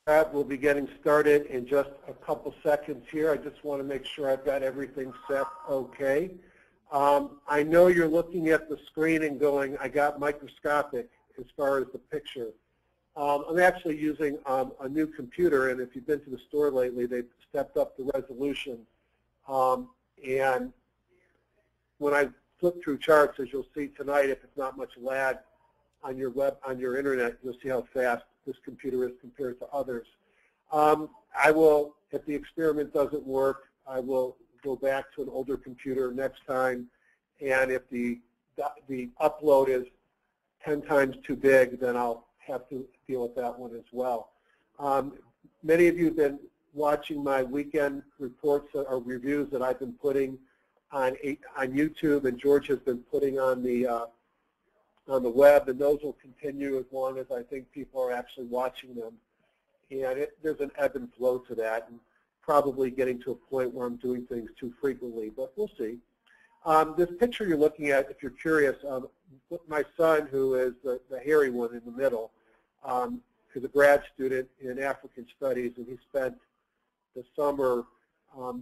We'll be getting started in just a couple seconds here. I just want to make sure I've got everything set okay. I know you're looking at the screen and going, I got microscopic as far as the picture. I'm actually using a new computer, and if you've been to the store lately, they've stepped up the resolution. And when I flip through charts, as you'll see tonight, if it's not much lag on your internet, you'll see how fast this computer is compared to others. I will, if the experiment doesn't work, I will go back to an older computer next time, and if the upload is 10 times too big, then I'll have to deal with that one as well. Many of you have been watching my weekend reports or reviews that I've been putting on YouTube, and George has been putting on the web, and those will continue as long as I think people are actually watching them. And there's an ebb and flow to that, and probably getting to a point where I'm doing things too frequently, but we'll see. This picture you're looking at, if you're curious, my son, who is the hairy one in the middle, is a grad student in African studies, and he spent the summer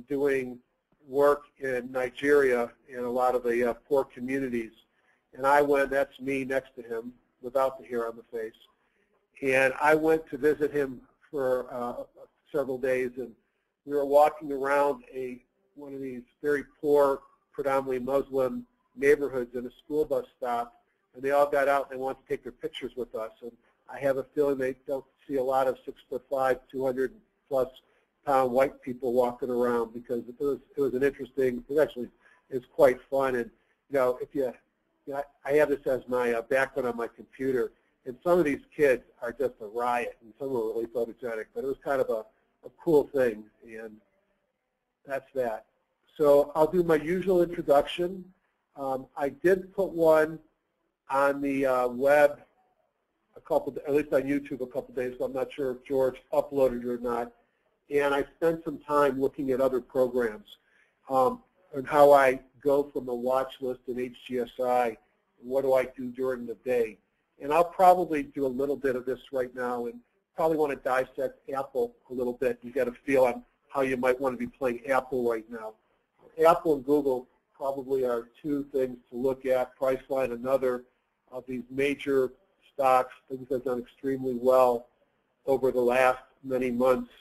doing work in Nigeria in a lot of the poor communities. And I went, that's me next to him, without the hair on the face. And I went to visit him for several days, and we were walking around one of these very poor, predominantly Muslim neighborhoods in a school bus stop, and they all got out and they wanted to take their pictures with us. And I have a feeling they don't see a lot of 6'5", 200+ pound white people walking around, because it was an interesting, it's quite fun. And I have this as my background on my computer, and some of these kids are just a riot, and some are really photogenic, but it was kind of a cool thing, and that's that. So I'll do my usual introduction. I did put one on the web at least on YouTube a couple days, so I'm not sure if George uploaded it or not. And I spent some time looking at other programs and how I go from the watch list in HGSI, and what do I do during the day. And I'll probably do a little bit of this right now, and probably want to dissect Apple a little bit and get a feel on how you might want to be playing Apple right now. Apple and Google probably are two things to look at. Priceline, another of these major stocks. Things have done extremely well over the last many months,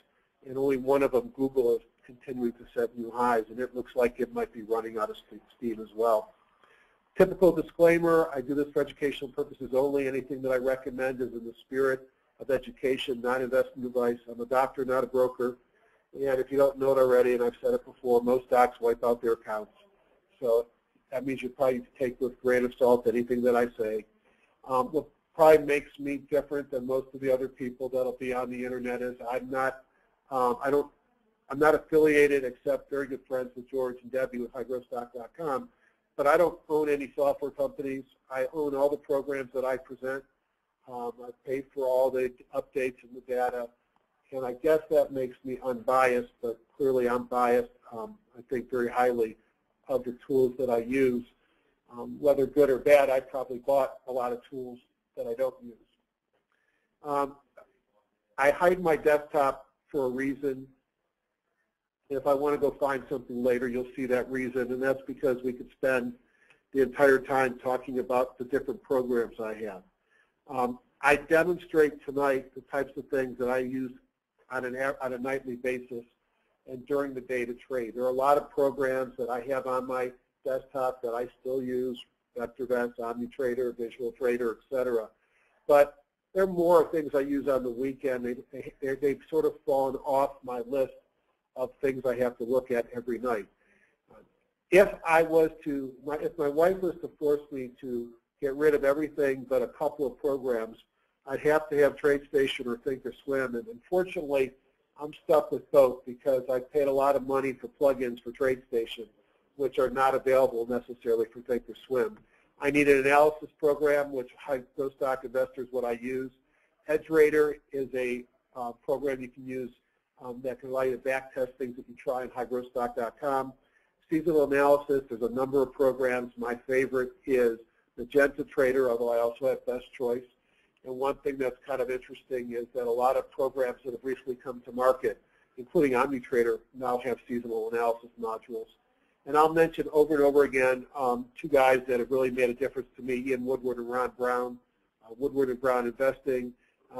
and only one of them, Google, is continuing to set new highs, and it looks like it might be running out of steam as well. Typical disclaimer, I do this for educational purposes only. Anything that I recommend is in the spirit of education, not investment advice. I'm a doctor, not a broker. And if you don't know it already, and I've said it before, most docs wipe out their accounts. So that means you probably take with a grain of salt anything that I say. What probably makes me different than most of the other people that'll be on the internet is I'm not affiliated, except very good friends with George and Debbie with highgrowthstock.com, but I don't own any software companies. I own all the programs that I present. I've paid for all the updates and the data, and I guess that makes me unbiased, but clearly I'm biased. I think very highly of the tools that I use. Whether good or bad, I probably bought a lot of tools that I don't use. I hide my desktop for a reason. If I want to go find something later, you'll see that reason, and that's because we could spend the entire time talking about the different programs I have. I demonstrate tonight the types of things that I use on a nightly basis and during the day to trade. There are a lot of programs that I have on my desktop that I still use, VectorVest, OmniTrader, Visual Trader, etc. But there are more things I use on the weekend. They've sort of fallen off my list of things I have to look at every night. If my wife was to force me to get rid of everything but a couple of programs, I'd have to have TradeStation or Thinkorswim, and unfortunately, I'm stuck with both because I paid a lot of money for plugins for TradeStation, which are not available necessarily for Thinkorswim. I need an analysis program, which high growth stock investors what I use. EdgeRater is a program you can use that can allow you to back test things that you try on highgrowthstock.com. Seasonal analysis, there's a number of programs. My favorite is Magenta Trader, although I also have Best Choice. And one thing that's kind of interesting is that a lot of programs that have recently come to market, including OmniTrader, now have seasonal analysis modules. And I'll mention over and over again two guys that have really made a difference to me, Ian Woodward and Ron Brown, Woodward and Brown Investing.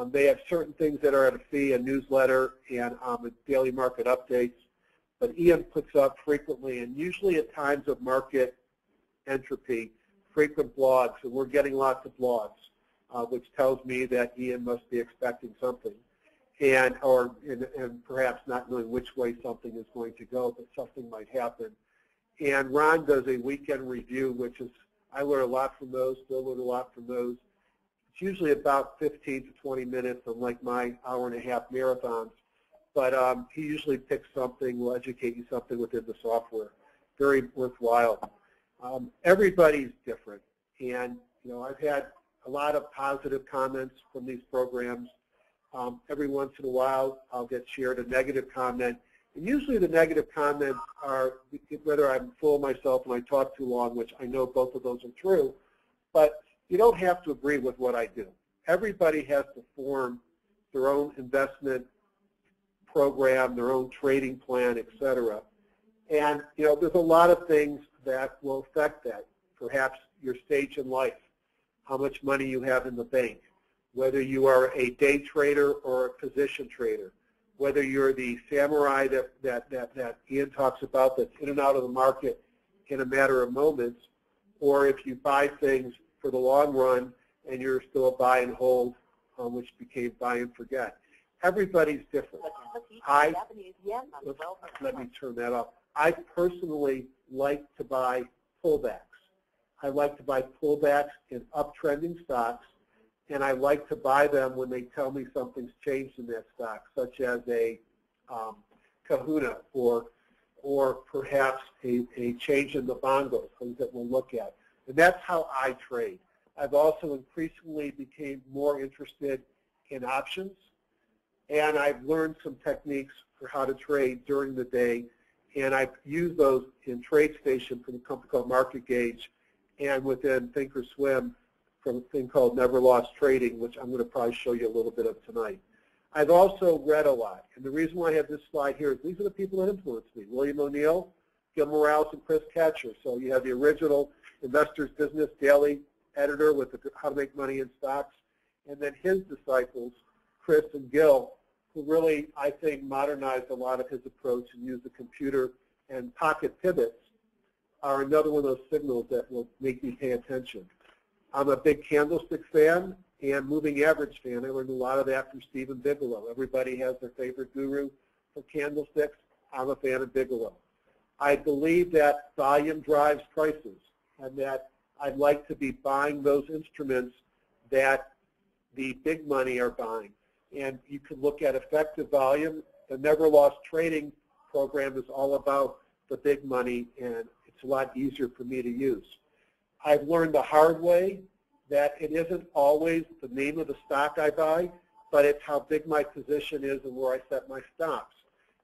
They have certain things that are at a fee, a newsletter, and daily market updates. But Ian puts up frequently, and usually at times of market entropy, frequent blogs, and we're getting lots of blogs, which tells me that Ian must be expecting something, and perhaps not knowing which way something is going to go, but something might happen. And Ron does a weekend review, which is, I learn a lot from those, still learn a lot from those. It's usually about 15 to 20 minutes, unlike my hour-and-a-half marathons. But he usually picks something, will educate you something within the software. Very worthwhile. Everybody's different. And, I've had a lot of positive comments from these programs. Every once in a while, I'll get shared a negative comment. And usually the negative comments are whether I'm full of myself and I talk too long, which I know both of those are true. But you don't have to agree with what I do. Everybody has to form their own investment program, their own trading plan, etc. And there's a lot of things that will affect that. Perhaps your stage in life, how much money you have in the bank, whether you are a day trader or a position trader, whether you're the samurai that Ian talks about that's in and out of the market in a matter of moments, or if you buy things for the long run and you're still a buy and hold, which became buy and forget. Everybody's different. Let me turn that off. I personally like to buy pullbacks. I like to buy pullbacks in uptrending stocks, and I like to buy them when they tell me something's changed in that stock, such as a kahuna or perhaps a change in the bongos, things that we'll look at. And that's how I trade. I've also increasingly became more interested in options, and I've learned some techniques for how to trade during the day, and I've used those in TradeStation from a company called Market Gauge, and within Thinkorswim from a thing called Never Lost Trading, which I'm going to probably show you a little bit of tonight. I've also read a lot, and the reason why I have this slide here is these are the people that influenced me: William O'Neill, Gil Morales, and Chris Ketcher. So you have the original Investor's Business Daily editor with the How to Make Money in Stocks, and then his disciples, Chris and Gil, who really, I think, modernized a lot of his approach and used the computer, and pocket pivots are another one of those signals that will make me pay attention. I'm a big candlestick fan and moving average fan. I learned a lot of that from Stephen Bigelow. Everybody has their favorite guru for candlesticks. I'm a fan of Bigelow. I believe that volume drives prices, and that I'd like to be buying those instruments that the big money are buying. And you can look at effective volume. The Never Lost Trading program is all about the big money, and it's a lot easier for me to use. I've learned the hard way that it isn't always the name of the stock I buy, but it's how big my position is and where I set my stops.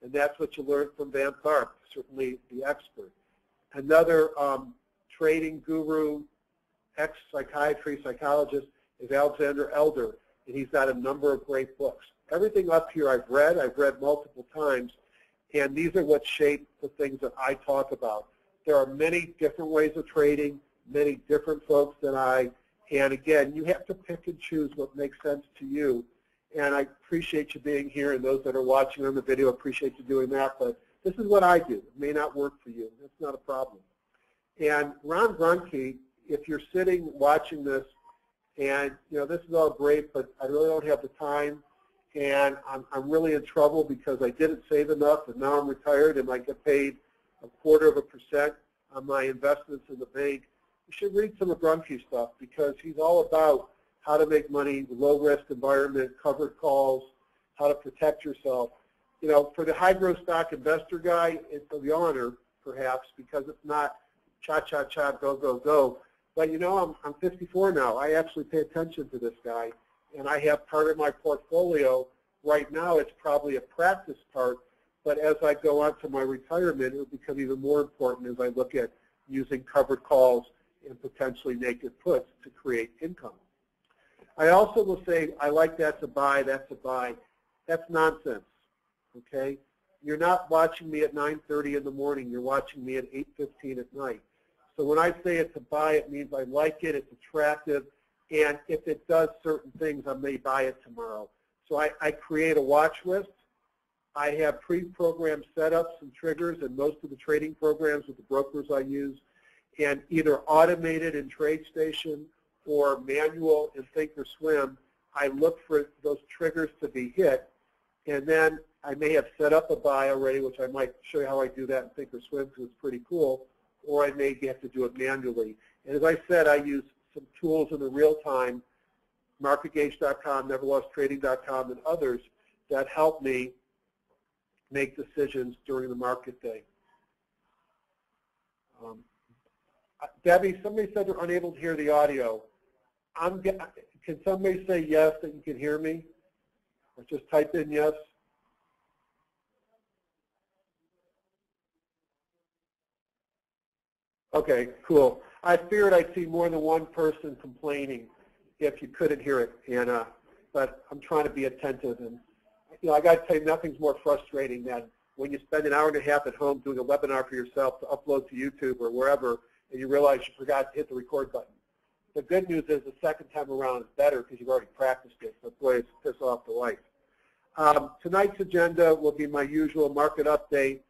And that's what you learn from Van Tharp, certainly the expert. Another trading guru, ex-psychiatry psychologist, is Alexander Elder, and he's got a number of great books. Everything up here I've read multiple times, and these are what shape the things that I talk about. There are many different ways of trading, many different folks than I, and again, you have to pick and choose what makes sense to you. And I appreciate you being here, and those that are watching on the video, appreciate you doing that, but this is what I do. It may not work for you. That's not a problem. And Ron Grunke, if you're sitting watching this, and this is all great, but I really don't have the time, and I'm really in trouble because I didn't save enough, and now I'm retired, and I get paid 0.25% on my investments in the bank. You should read some of Grunke's stuff, because he's all about how to make money, low-risk environment, covered calls, how to protect yourself. For the high-growth stock investor guy, it's a honor, perhaps, because it's not cha-cha-cha, go, go, go. But, I'm 54 now. I actually pay attention to this guy, and I have part of my portfolio. Right now, it's probably a practice part, but as I go on to my retirement, it will become even more important as I look at using covered calls and potentially naked puts to create income. I also will say, I like that's a buy, that's a buy. That's nonsense, okay? You're not watching me at 9:30 in the morning. You're watching me at 8:15 at night. So when I say it's a buy, it means I like it, it's attractive, and if it does certain things, I may buy it tomorrow. So I create a watch list. I have pre-programmed setups and triggers in most of the trading programs with the brokers I use, and either automated in TradeStation or manual in Thinkorswim, I look for those triggers to be hit, and then I may have set up a buy already, which I might show you how I do that in Thinkorswim because it's pretty cool, or I may have to do it manually. And as I said, I use some tools in the real time, MarketGauge.com, NeverLostTrading.com, and others that help me make decisions during the market day. Debbie, somebody said they're unable to hear the audio. Can somebody say yes that you can hear me? Or just type in yes. Okay, cool. I feared I'd see more than one person complaining if you couldn't hear it, Anna. But I'm trying to be attentive, and I got to tell you, nothing's more frustrating than when you spend an hour and a half at home doing a webinar for yourself to upload to YouTube or wherever, and you realize you forgot to hit the record button. The good news is the second time around is better because you've already practiced it. But boy, it's piss off the life. Tonight's agenda will be my usual market update.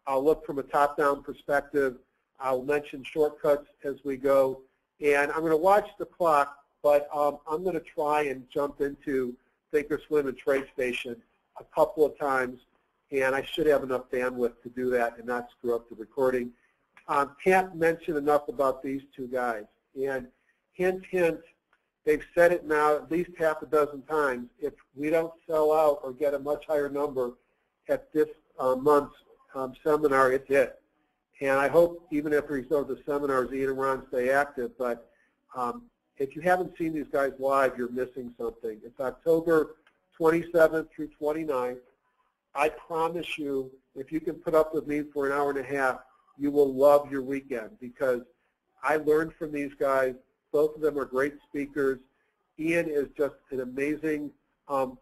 I'll look from a top-down perspective. I'll mention shortcuts as we go. And I'm going to watch the clock, but I'm going to try and jump into Thinkorswim and TradeStation a couple of times, and I should have enough bandwidth to do that and not screw up the recording. Can't mention enough about these two guys. And hint, hint, they've said it now at least half a dozen times. If we don't sell out or get a much higher number at this month's seminar, it's it. And I hope even after he's done the seminars, Ian and Ron stay active. But if you haven't seen these guys live, you're missing something. It's October 27th through 29th. I promise you, if you can put up with me for an hour and a half, you will love your weekend because I learned from these guys. Both of them are great speakers. Ian is just an amazing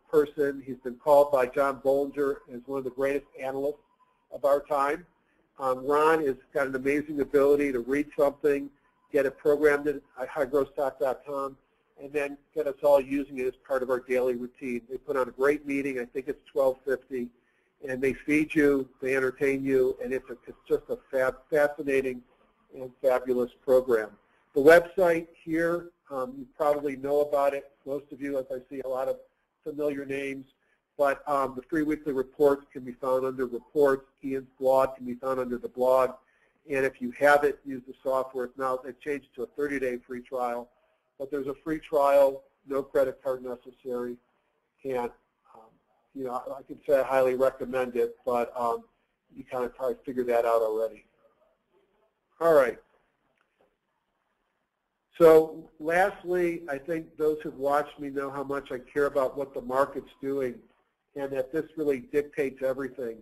person. He's been called by John Bollinger as one of the greatest analysts of our time. Ron has got an amazing ability to read something, get it programmed at highgrowthstock.com, and then get us all using it as part of our daily routine. They put on a great meeting. I think it's 12:50, and they feed you, they entertain you, and it's just a fascinating and fabulous program. The website here, you probably know about it. Most of you, as I see a lot of familiar names. But the free weekly reports can be found under reports. Ian's blog can be found under the blog. And if you have it, use the software. Now they've changed to a 30-day free trial. But there's a free trial, no credit card necessary. And, I can say I highly recommend it, but you kind of probably figured that out already. All right. So lastly, I think those who've watched me know how much I care about what the market's doing and that this really dictates everything.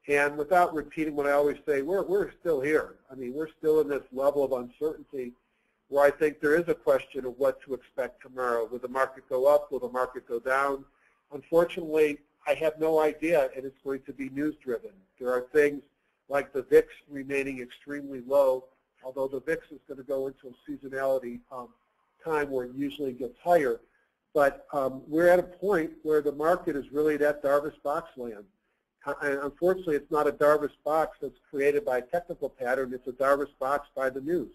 And without repeating what I always say, we're still here. I mean, we're still in this level of uncertainty where I think there is a question of what to expect tomorrow. Will the market go up? Will the market go down? Unfortunately, I have no idea, and it's going to be news-driven. There are things like the VIX remaining extremely low, although the VIX is going to go into a seasonality time where it usually gets higher. But we're at a point where the market is really that Darvas box land. And unfortunately, it's not a Darvas box that's created by a technical pattern. It's a Darvas box by the news.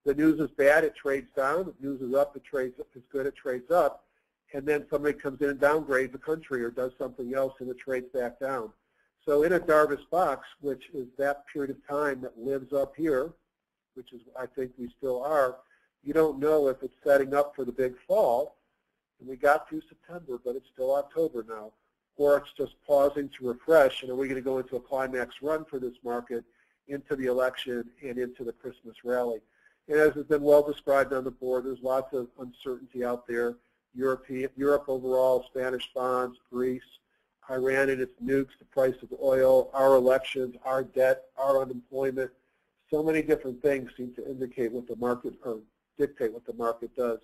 The news is bad, it trades down. The news is up, it trades up. It's good, it trades up. And then somebody comes in and downgrades the country or does something else, and it trades back down. So in a Darvas box, which is that period of time that lives up here, which is I think we still are, you don't know if it's setting up for the big fall. And we got through September, but it's still October now. Or it's just pausing to refresh, and are we going to go into a climax run for this market into the election and into the Christmas rally? And as has been well described on the board, there's lots of uncertainty out there. Europe overall, Spanish bonds, Greece, Iran and its nukes, the price of oil, our elections, our debt, our unemployment. So many different things seem to indicate what the market or dictate what the market does.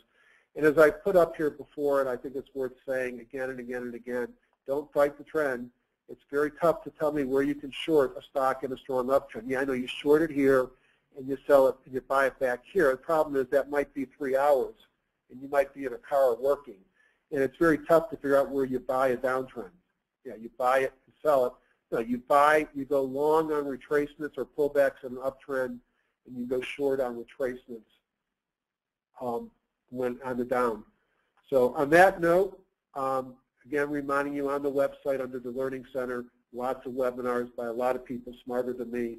And as I put up here before, and I think it's worth saying again and again and again, don't fight the trend. It's very tough to tell me where you can short a stock in a strong uptrend. Yeah, I know you short it here and you sell it and you buy it back here. The problem is that might be 3 hours and you might be in a car working. And it's very tough to figure out where you buy a downtrend. Yeah, you buy it and sell it. No, you go long on retracements or pullbacks in an uptrend, and you go short on retracements when on the down. So on that note, again, reminding you on the website under the Learning Center, lots of webinars by a lot of people smarter than me.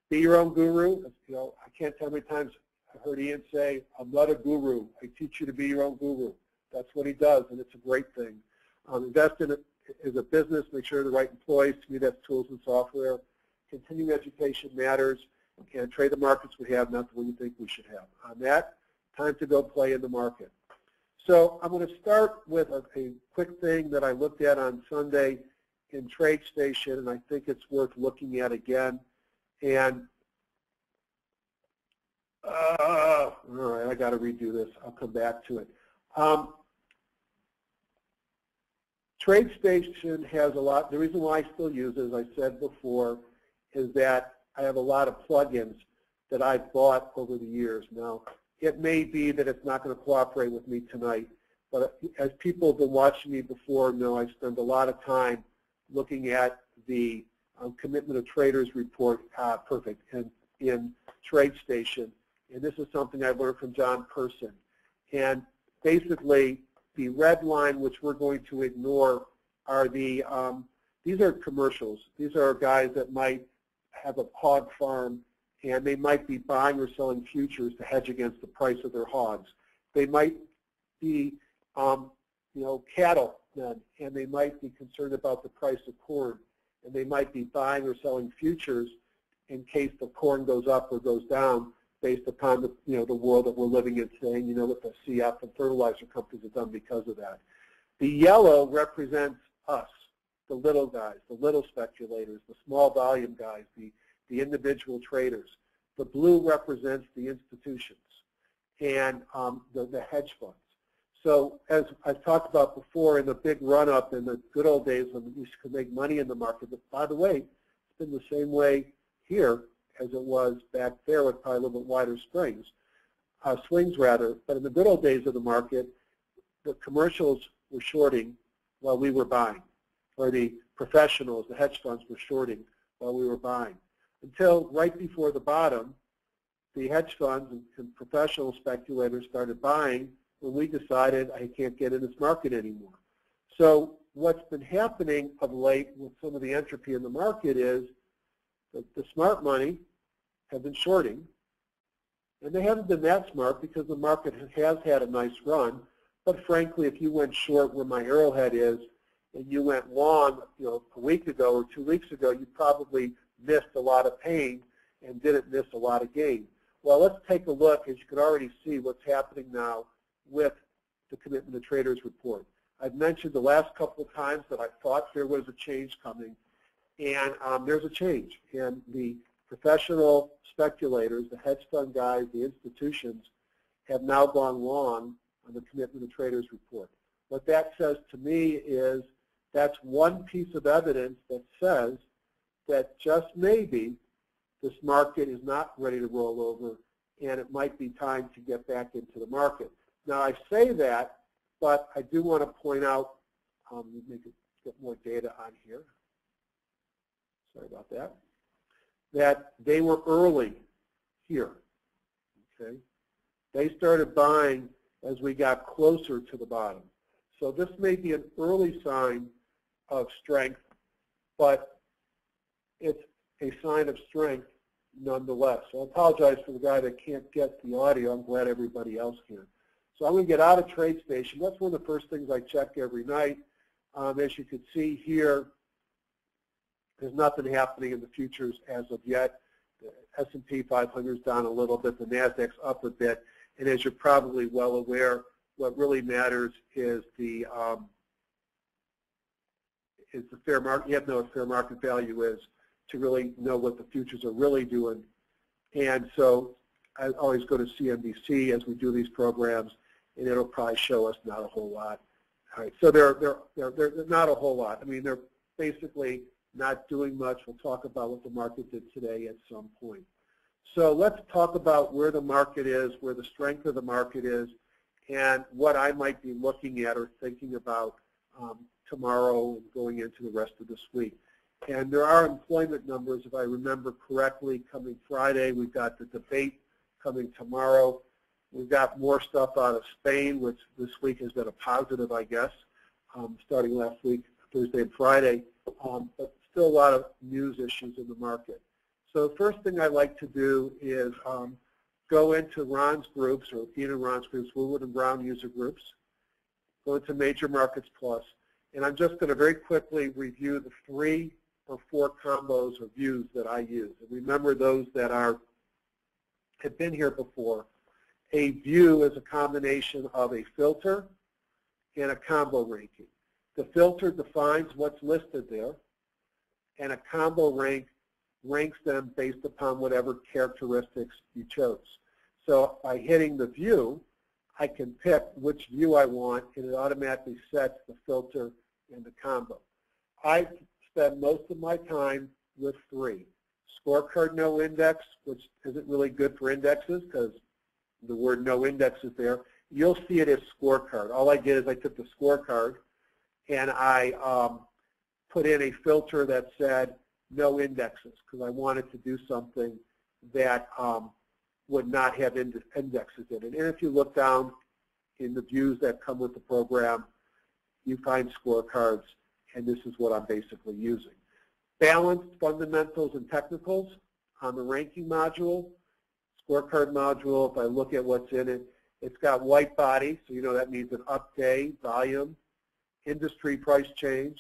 Be your own guru. You know, I can't tell how many times I heard Ian say, I'm not a guru. I teach you to be your own guru. That's what he does, and it's a great thing. Invest in it as a business. Make sure the right employees. To me, that's tools and software. Continuing education matters. And trade the markets we have, not the one you think we should have. On that, time to go play in the market. So I'm going to start with a quick thing that I looked at on Sunday in TradeStation, and I think it's worth looking at again. And all right, I got to redo this. I'll come back to it. TradeStation has a lot. The reason why I still use it, as I said before, is that I have a lot of plugins that I've bought over the years. Now, it may be that it's not going to cooperate with me tonight, but as people have been watching me before know, I spend a lot of time looking at the Commitment of Traders report, perfect, in TradeStation. And this is something I learned from John Person. And basically, the red line, which we're going to ignore, are these are commercials. These are guys that might have a hog farm, and they might be buying or selling futures to hedge against the price of their hogs. They might be, cattle men, and they might be concerned about the price of corn, and they might be buying or selling futures in case the corn goes up or goes down based upon the world that we're living in today, and what the CF and fertilizer companies have done because of that. The yellow represents us, the little guys, the little speculators, the small volume guys, the individual traders. The blue represents the institutions and the hedge funds. So as I've talked about before, in the big run-up in the good old days when we could make money in the market, but by the way, it's been the same way here as it was back there with probably a little bit wider swings, but in the good old days of the market, the commercials were shorting while we were buying, or the professionals, the hedge funds were shorting while we were buying. Until right before the bottom, the hedge funds and professional speculators started buying when we decided I can't get in this market anymore. So what's been happening of late with some of the entropy in the market is that the smart money have been shorting, and they haven't been that smart because the market has had a nice run. But frankly, if you went short where my arrowhead is, and you went long, a week ago or 2 weeks ago, you probably missed a lot of pain and didn't miss a lot of gain. Well, let's take a look, as you can already see what's happening now with the Commitment to Traders report. I've mentioned the last couple of times that I thought there was a change coming, and there's a change. And the professional speculators, the hedge fund guys, the institutions, have now gone long on the Commitment to Traders report. What that says to me is that's one piece of evidence that says that just maybe this market is not ready to roll over, and it might be time to get back into the market. Now, I say that, but I do want to point out, get more data on here. Sorry about that. That they were early here, okay? They started buying as we got closer to the bottom. So this may be an early sign of strength, but it's a sign of strength nonetheless. So I apologize for the guy that can't get the audio. I'm glad everybody else can. So I'm going to get out of TradeStation. That's one of the first things I check every night. As you can see here, there's nothing happening in the futures as of yet. The S&P 500 is down a little bit. The NASDAQ's up a bit. And as you're probably well aware, what really matters is the fair market. You have to know what fair market value is to really know what the futures are really doing. And so I always go to CNBC as we do these programs, and it'll probably show us not a whole lot. All right, so they're not a whole lot. I mean, they're basically not doing much. We'll talk about what the market did today at some point. So let's talk about where the market is, where the strength of the market is, and what I might be looking at or thinking about tomorrow and going into the rest of this week. And there are employment numbers, if I remember correctly, coming Friday. We've got the debate coming tomorrow. We've got more stuff out of Spain, which this week has been a positive, I guess, starting last week, Thursday and Friday, but still a lot of news issues in the market. So the first thing I like to do is go into Ron's groups, or Ian and Ron's groups, Woodward and Brown user groups, go into Major Markets Plus, and I'm just going to very quickly review the 3 or 4 combos or views that I use. And remember, those that have been here before. A view is a combination of a filter and a combo ranking. The filter defines what's listed there, and a combo ranks them based upon whatever characteristics you chose. So by hitting the view, I can pick which view I want, and it automatically sets the filter and the combo. I spend most of my time with 3. Scorecard no index, which isn't really good for indexes because the word no index is there. You'll see it as scorecard. All I did is I took the scorecard and I put in a filter that said no indexes because I wanted to do something that would not have indexes in it. And if you look down in the views that come with the program, you find scorecards, and this is what I'm basically using. Balanced fundamentals and technicals on the ranking module. Scorecard module, if I look at what's in it, it's got white body, so you know that means an up day, volume, industry price change,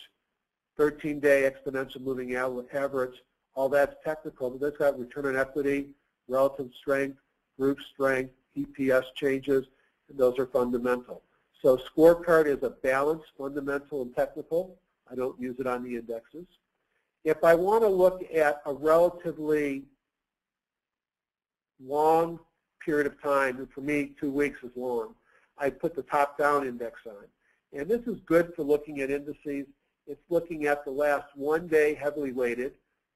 13-day exponential moving average, all that's technical, but that's got return on equity, relative strength, group strength, EPS changes, and those are fundamental. So scorecard is a balanced, fundamental, and technical. I don't use it on the indexes. If I want to look at a relatively long period of time, and for me 2 weeks is long, I put the top-down index on. And this is good for looking at indices. It's looking at the last 1 day heavily weighted,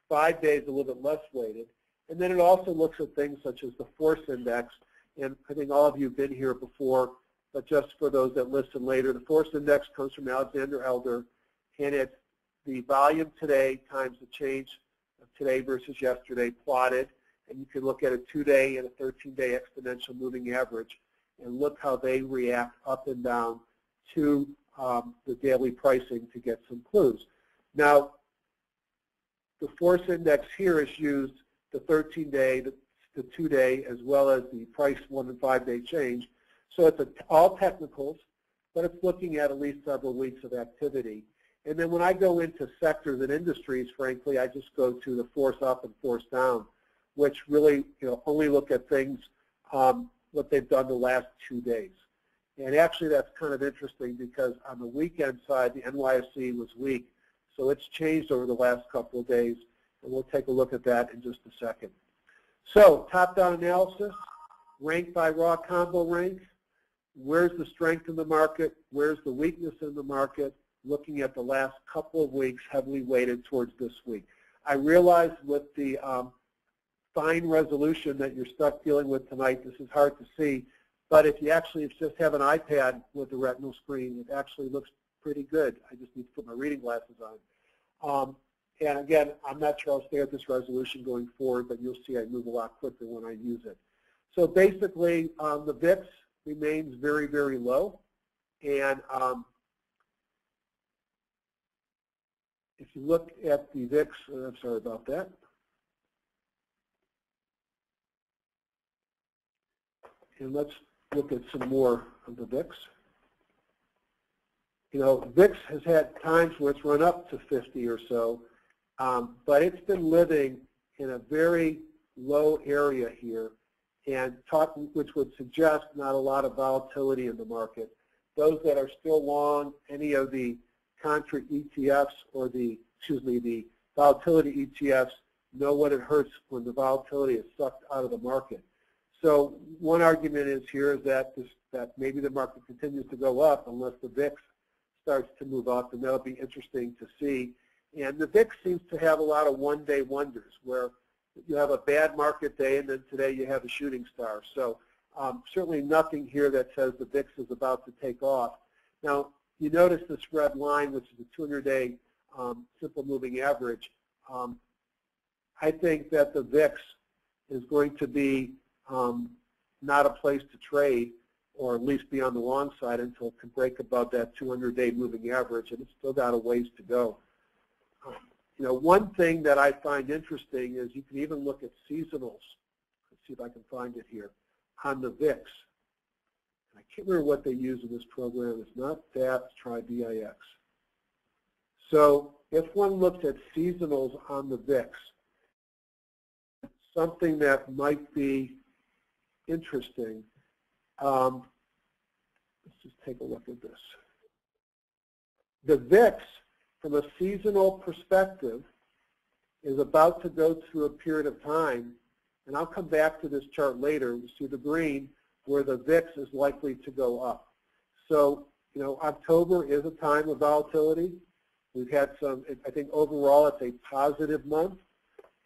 5 days a little bit less weighted, and then it also looks at things such as the force index. And I think all of you have been here before, but just for those that listen later, the force index comes from Alexander Elder, and it's the volume today times the change of today versus yesterday plotted. And you can look at a 2-day and a 13-day exponential moving average and look how they react up and down to the daily pricing to get some clues. Now, the force index here is used the 13-day, the 2-day, as well as the price 1 and 5-day change. So it's all technicals, but it's looking at least several weeks of activity. And then when I go into sectors and industries, frankly, I just go to the force up and force down, which really only look at things, what they've done the last 2 days. And actually that's kind of interesting because on the weekend side, the NYSE was weak. So it's changed over the last couple of days, and we'll take a look at that in just a second. So top-down analysis, rank by raw combo rank. Where's the strength in the market? Where's the weakness in the market? Looking at the last couple of weeks, heavily weighted towards this week. I realize with the fine resolution that you're stuck dealing with tonight, this is hard to see, but if you actually just have an iPad with a retinal screen, it actually looks pretty good. I just need to put my reading glasses on. And again, I'm not sure I'll stay at this resolution going forward, but you'll see I move a lot quicker when I use it. So basically, the VIX remains very, very low. And if you look at the VIX, I'm sorry about that. And let's look at some more of the VIX. VIX has had times where it's run up to 50 or so, but it's been living in a very low area here, and which would suggest not a lot of volatility in the market. Those that are still long any of the contra ETFs or the volatility ETFs know what it hurts when the volatility is sucked out of the market. So one argument is here is that maybe the market continues to go up unless the VIX starts to move up, and that'll be interesting to see. And the VIX seems to have a lot of one-day wonders where you have a bad market day and then today you have a shooting star. So certainly nothing here that says the VIX is about to take off. Now, you notice this red line, which is the 200-day simple moving average. I think that the VIX is going to be not a place to trade, or at least be on the long side until it can break above that 200-day moving average, and it's still got a ways to go. You know, one thing that I find interesting is you can even look at seasonals. Let's see if I can find it here on the VIX. I can't remember what they use in this program. It's not that. Let's try VIX. So if one looks at seasonals on the VIX, something that might be interesting. Let's just take a look at this. The VIX, from a seasonal perspective, is about to go through a period of time, and I'll come back to this chart later. We see the green where the VIX is likely to go up. So, you know, October is a time of volatility. We've had some, I think overall it's a positive month,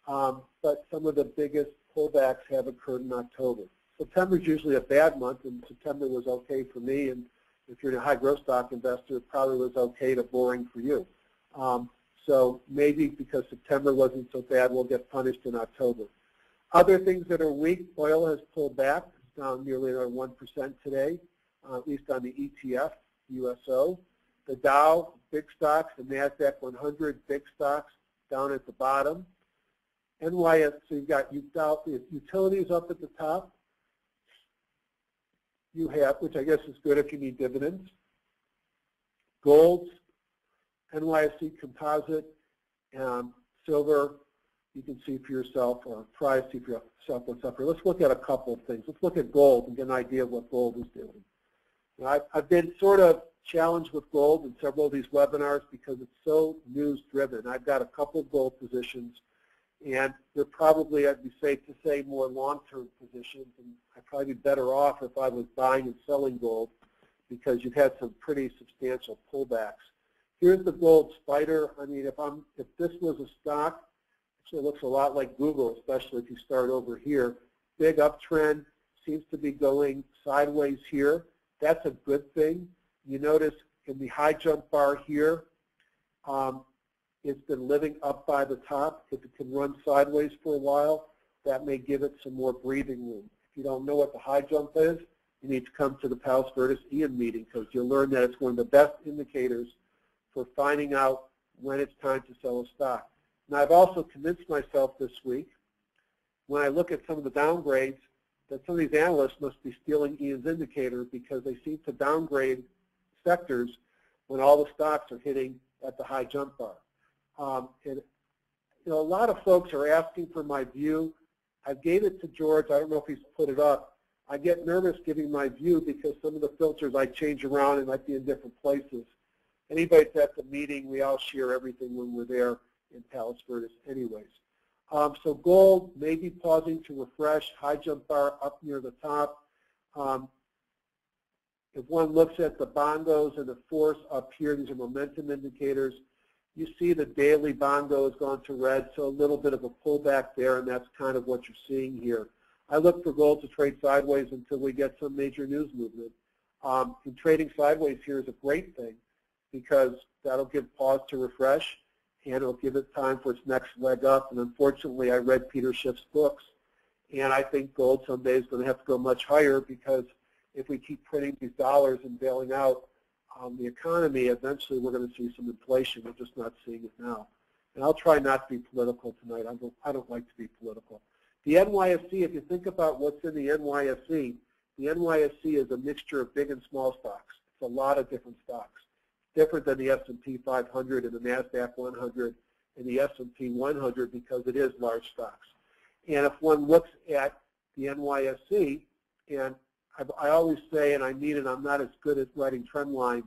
but some of the biggest pullbacks have occurred in October. September is usually a bad month, and September was okay for me, and if you're a high growth stock investor, it probably was okay to boring for you. So maybe because September wasn't so bad, we'll get punished in October. Other things that are weak, oil has pulled back. It's down nearly around 1% today, at least on the ETF, USO. The Dow, big stocks, the NASDAQ 100, big stocks, down at the bottom. NYS, so you've got utilities up at the top. You have, which I guess is good if you need dividends. Gold, NYSE Composite, silver, you can see for yourself, or try to see for yourself what's up here. Let's look at a couple of things. Let's look at gold and get an idea of what gold is doing. Now, I've been sort of challenged with gold in several of these webinars because it's so news-driven. I've got a couple of gold positions, and they're probably, I'd be safe to say, more long-term positions, and I'd probably be better off if I was buying and selling gold because you've had some pretty substantial pullbacks. Here's the gold spider. I mean, if this was a stock, actually it looks a lot like Google, especially if you start over here. Big uptrend, seems to be going sideways here. That's a good thing. You notice in the high jump bar here, it's been living up by the top. If it can run sideways for a while, that may give it some more breathing room. If you don't know what the high jump is, you need to come to the Palos Verdes Ian meeting because you'll learn that it's one of the best indicators for finding out when it's time to sell a stock. Now, I've also convinced myself this week, when I look at some of the downgrades, that some of these analysts must be stealing Ian's indicator because they seem to downgrade sectors when all the stocks are hitting at the high jump bar. And you know, a lot of folks are asking for my view. I gave it to George. I don't know if he's put it up. I get nervous giving my view because some of the filters I change around and might be in different places. Anybody that's at the meeting, we all share everything when we're there in Palos Verdes anyways. So gold may be pausing to refresh, high jump bar up near the top. If one looks at the bongos and the force up here, these are momentum indicators, you see the daily bongo has gone to red, so a little bit of a pullback there, and that's kind of what you're seeing here. I look for gold to trade sideways until we get some major news movement. And trading sideways here is a great thing because that'll give pause to refresh, and it'll give it time for its next leg up. And unfortunately, I read Peter Schiff's books, and I think gold someday is going to have to go much higher because if we keep printing these dollars and bailing out the economy, eventually we're going to see some inflation. We're just not seeing it now. And I'll try not to be political tonight. I don't like to be political. The NYSE, if you think about what's in the NYSE is a mixture of big and small stocks. It's a lot of different stocks. Different than the S&P 500 and the NASDAQ 100 and the S&P 100 because it is large stocks. And if one looks at the NYSE, and I always say, and I mean it, I'm not as good at writing trend lines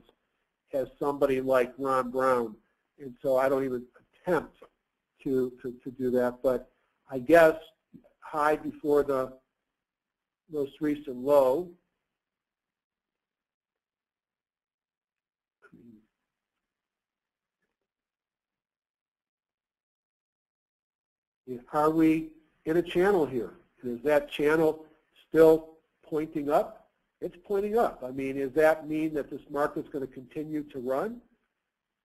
as somebody like Ron Brown, and so I don't even attempt to do that. But I guess high before the most recent low. Are we in a channel here? And is that channel still pointing up? It's pointing up. I mean, does that mean that this market's going to continue to run?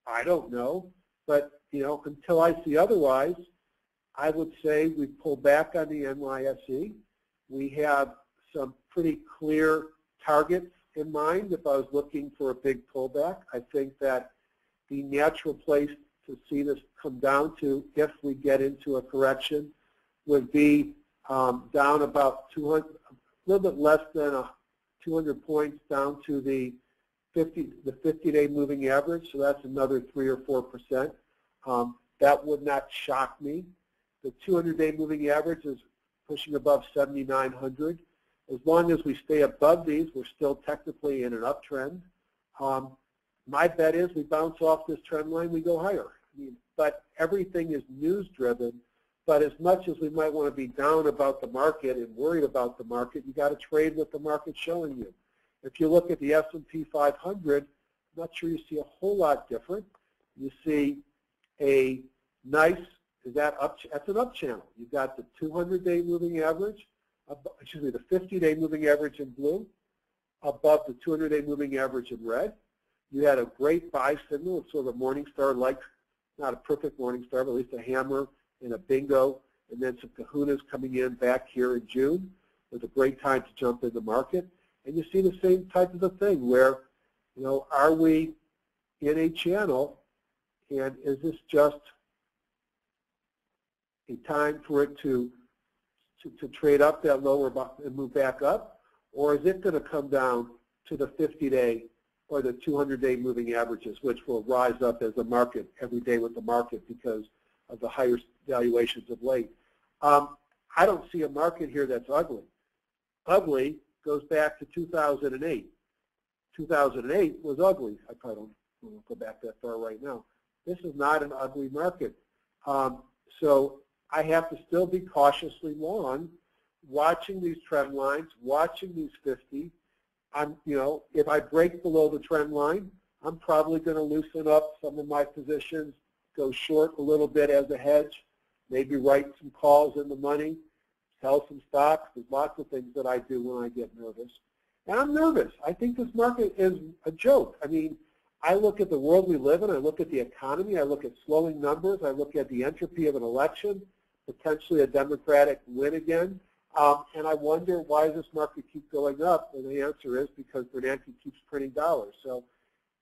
I don't know. But, you know, until I see otherwise, I would say we pull back on the NYSE. We have some pretty clear targets in mind if I was looking for a big pullback. I think that the natural place to see this come down to, if we get into a correction, would be down about 200, a little bit less than 200 points down to the 50-day moving average. So that's another 3 or 4%. That would not shock me. The 200-day moving average is pushing above 7,900. As long as we stay above these, we're still technically in an uptrend. My bet is we bounce off this trend line, we go higher. I mean, but everything is news-driven. But as much as we might want to be down about the market and worried about the market, you got to trade what the market's showing you. If you look at the S&P 500, I'm not sure you see a whole lot different. You see a nice, that's an up channel. You've got the 200-day moving average, excuse me, the 50-day moving average in blue, above the 200-day moving average in red. You had a great buy signal. It's sort of a Morningstar-like, not a perfect Morningstar, but at least a hammer and a bingo, and then some kahunas coming in back here in June. It was a great time to jump in the market. And you see the same type of a thing where, you know, are we in a channel, and is this just a time for it to trade up that lower and move back up, or is it going to come down to the 50-day or the 200-day moving averages, which will rise up as a market every day with the market because of the higher valuations of late? I don't see a market here that's ugly. Ugly goes back to 2008. 2008 was ugly. I probably don't go back that far right now. This is not an ugly market. So I have to still be cautiously long, watching these trend lines, watching these 50. You know, if I break below the trend line, I'm probably going to loosen up some of my positions, go short a little bit as a hedge, maybe write some calls in the money, sell some stocks. There's lots of things that I do when I get nervous. And I'm nervous. I think this market is a joke. I mean, I look at the world we live in. I look at the economy. I look at slowing numbers. I look at the entropy of an election, potentially a Democratic win again. And I wonder, why does this market keep going up? And the answer is because Bernanke keeps printing dollars. So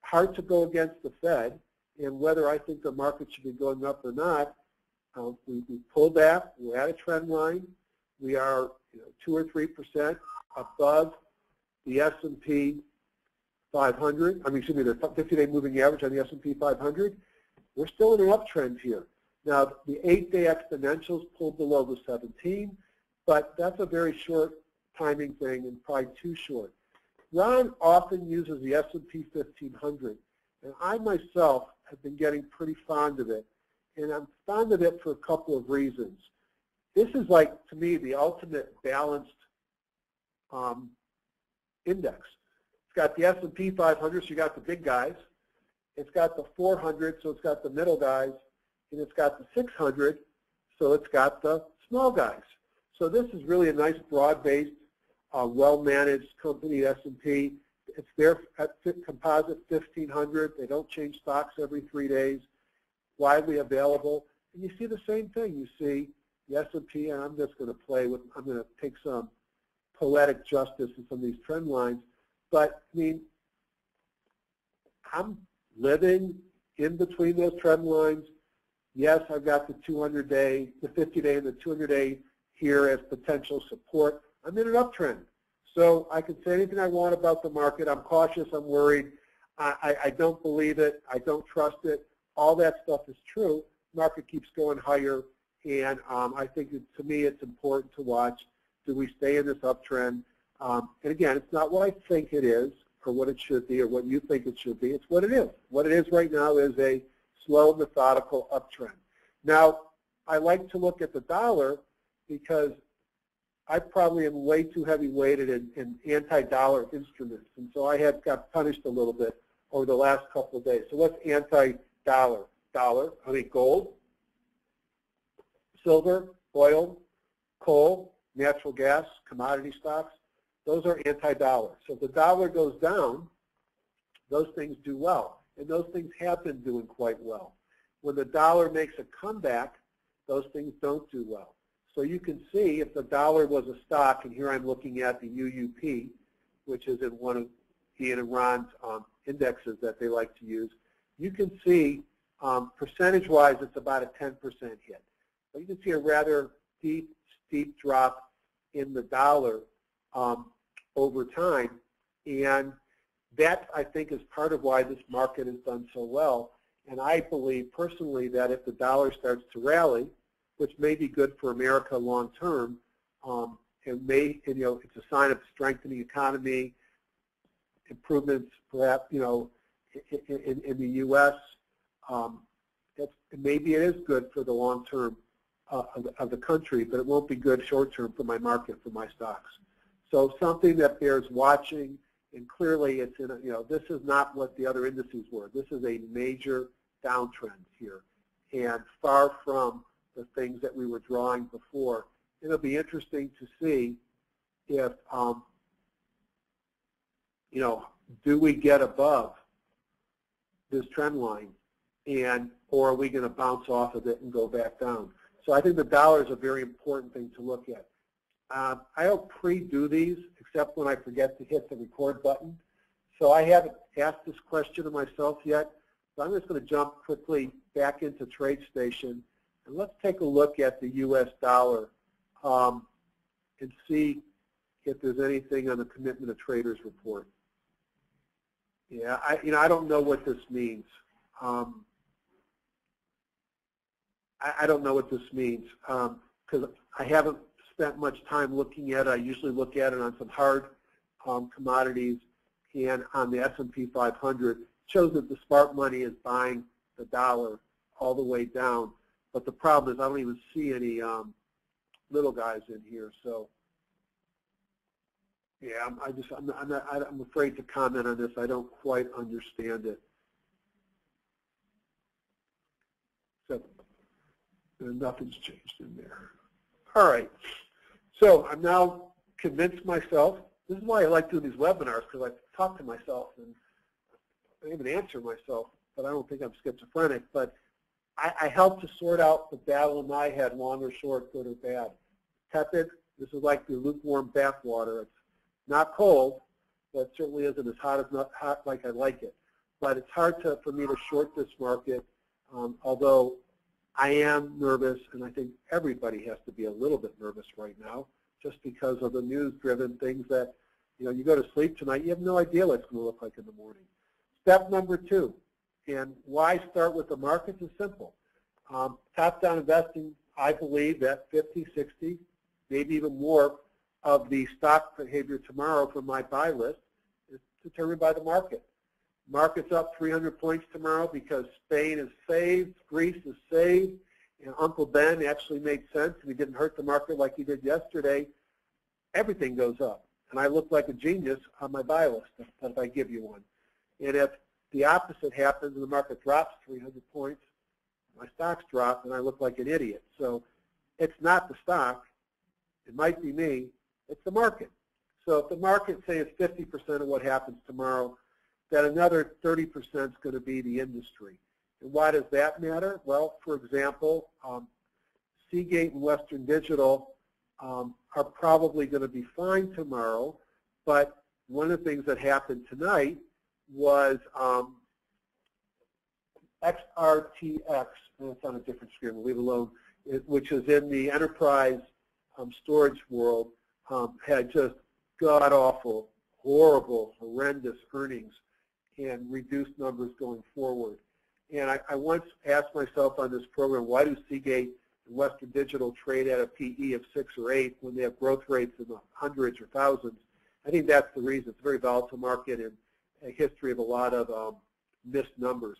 hard to go against the Fed. And whether I think the market should be going up or not, we pull back. We're at a trend line. We are 2 or 3% above the S&P 500. I mean, excuse me, the 50-day moving average on the S&P 500. We're still in an uptrend here. Now, the 8-day exponentials pulled below the 17, but that's a very short timing thing and probably too short. Ron often uses the S&P 1500, and I myself have been getting pretty fond of it, and I'm fond of it for a couple of reasons. This is like, to me, the ultimate balanced index. It's got the S&P 500, so you got the big guys. It's got the 400, so it's got the middle guys. And it's got the 600, so it's got the small guys. So this is really a nice broad-based, well-managed company, S&P. It's their composite 1500. They don't change stocks every 3 days. Widely available. And you see the same thing. You see the S&P, and I'm just going to play with, I'm going to take some poetic justice in some of these trend lines. But, I mean, I'm living in between those trend lines. Yes, I've got the 200-day, the 50-day, and the 200-day here as potential support. I'm in an uptrend. So I can say anything I want about the market. I'm cautious. I'm worried. I don't believe it. I don't trust it. All that stuff is true. Market keeps going higher. And I think, to me, it's important to watch. Do we stay in this uptrend? And again, it's not what I think it is or what it should be or what you think it should be. It's what it is. What it is right now is a slow, methodical uptrend. Now, I like to look at the dollar because I probably am way too heavy weighted in anti-dollar instruments, and so I got punished a little bit over the last couple of days. So what's anti-dollar? Gold, silver, oil, coal, natural gas, commodity stocks. Those are anti-dollar. So if the dollar goes down, those things do well, and those things have been doing quite well. When the dollar makes a comeback, those things don't do well. So you can see if the dollar was a stock, and here I'm looking at the UUP, which is in one of Ian and Ron's indexes that they like to use, you can see percentage-wise it's about a 10% hit. But you can see a rather steep drop in the dollar over time, and that, I think, is part of why this market has done so well. And I believe personally that if the dollar starts to rally, which may be good for America long term, it's a sign of strengthening economy, improvements perhaps, in the U.S. Maybe it is good for the long term of the country, but it won't be good short term for my market, for my stocks. So something that bears watching, and clearly it's in this is not what the other indices were. This is a major downtrend here, and far from the things that we were drawing before. It'll be interesting to see if, do we get above this trend line, or are we going to bounce off of it and go back down? So I think the dollar is a very important thing to look at. I don't pre-do these except when I forget to hit the record button. So I haven't asked this question of myself yet, so I'm just going to jump quickly back into TradeStation, and let's take a look at the U.S. dollar and see if there's anything on the Commitment of Traders report. Yeah, I don't know what this means. I don't know what this means because I haven't spent much time looking at it. I usually look at it on some hard commodities, and on the S&P 500. It shows that the smart money is buying the dollar all the way down. But the problem is I don't even see any little guys in here. So yeah, I'm afraid to comment on this. I don't quite understand it. So nothing's changed in there. All right. So I'm now convinced myself. This is why I like doing these webinars, because I talk to myself and I even answer myself, but I don't think I'm schizophrenic. But I help to sort out the battle in my head, long or short, good or bad. Tepid, this is like the lukewarm bath water. It's not cold, but it certainly isn't as hot like I like it. But it's hard for me to short this market, although I am nervous, and I think everybody has to be a little bit nervous right now, just because of the news-driven things that, you go to sleep tonight, you have no idea what it's going to look like in the morning. Step number 2, and why start with the markets is simple. Top-down investing, I believe that 50, 60, maybe even more of the stock behavior tomorrow from my buy list is determined by the market. Market's up 300 points tomorrow because Spain is saved, Greece is saved, and Uncle Ben actually made sense and he didn't hurt the market like he did yesterday. Everything goes up, and I look like a genius on my buy list if I give you one. And if the opposite happens and the market drops 300 points, my stocks drop and I look like an idiot. So it's not the stock, it might be me, it's the market. So if the market, say, is 50% of what happens tomorrow, then another 30% is going to be the industry. And why does that matter? Well, for example, Seagate and Western Digital are probably going to be fine tomorrow, but one of the things that happened tonight was XRTX, and it's on a different screen, we'll leave it alone, which is in the enterprise storage world, had just god-awful, horrible, horrendous earnings and reduced numbers going forward. And I once asked myself on this program, why do Seagate and Western Digital trade at a PE of 6 or 8 when they have growth rates in the hundreds or thousands? I think that's the reason. It's a very volatile market and a history of a lot of missed numbers.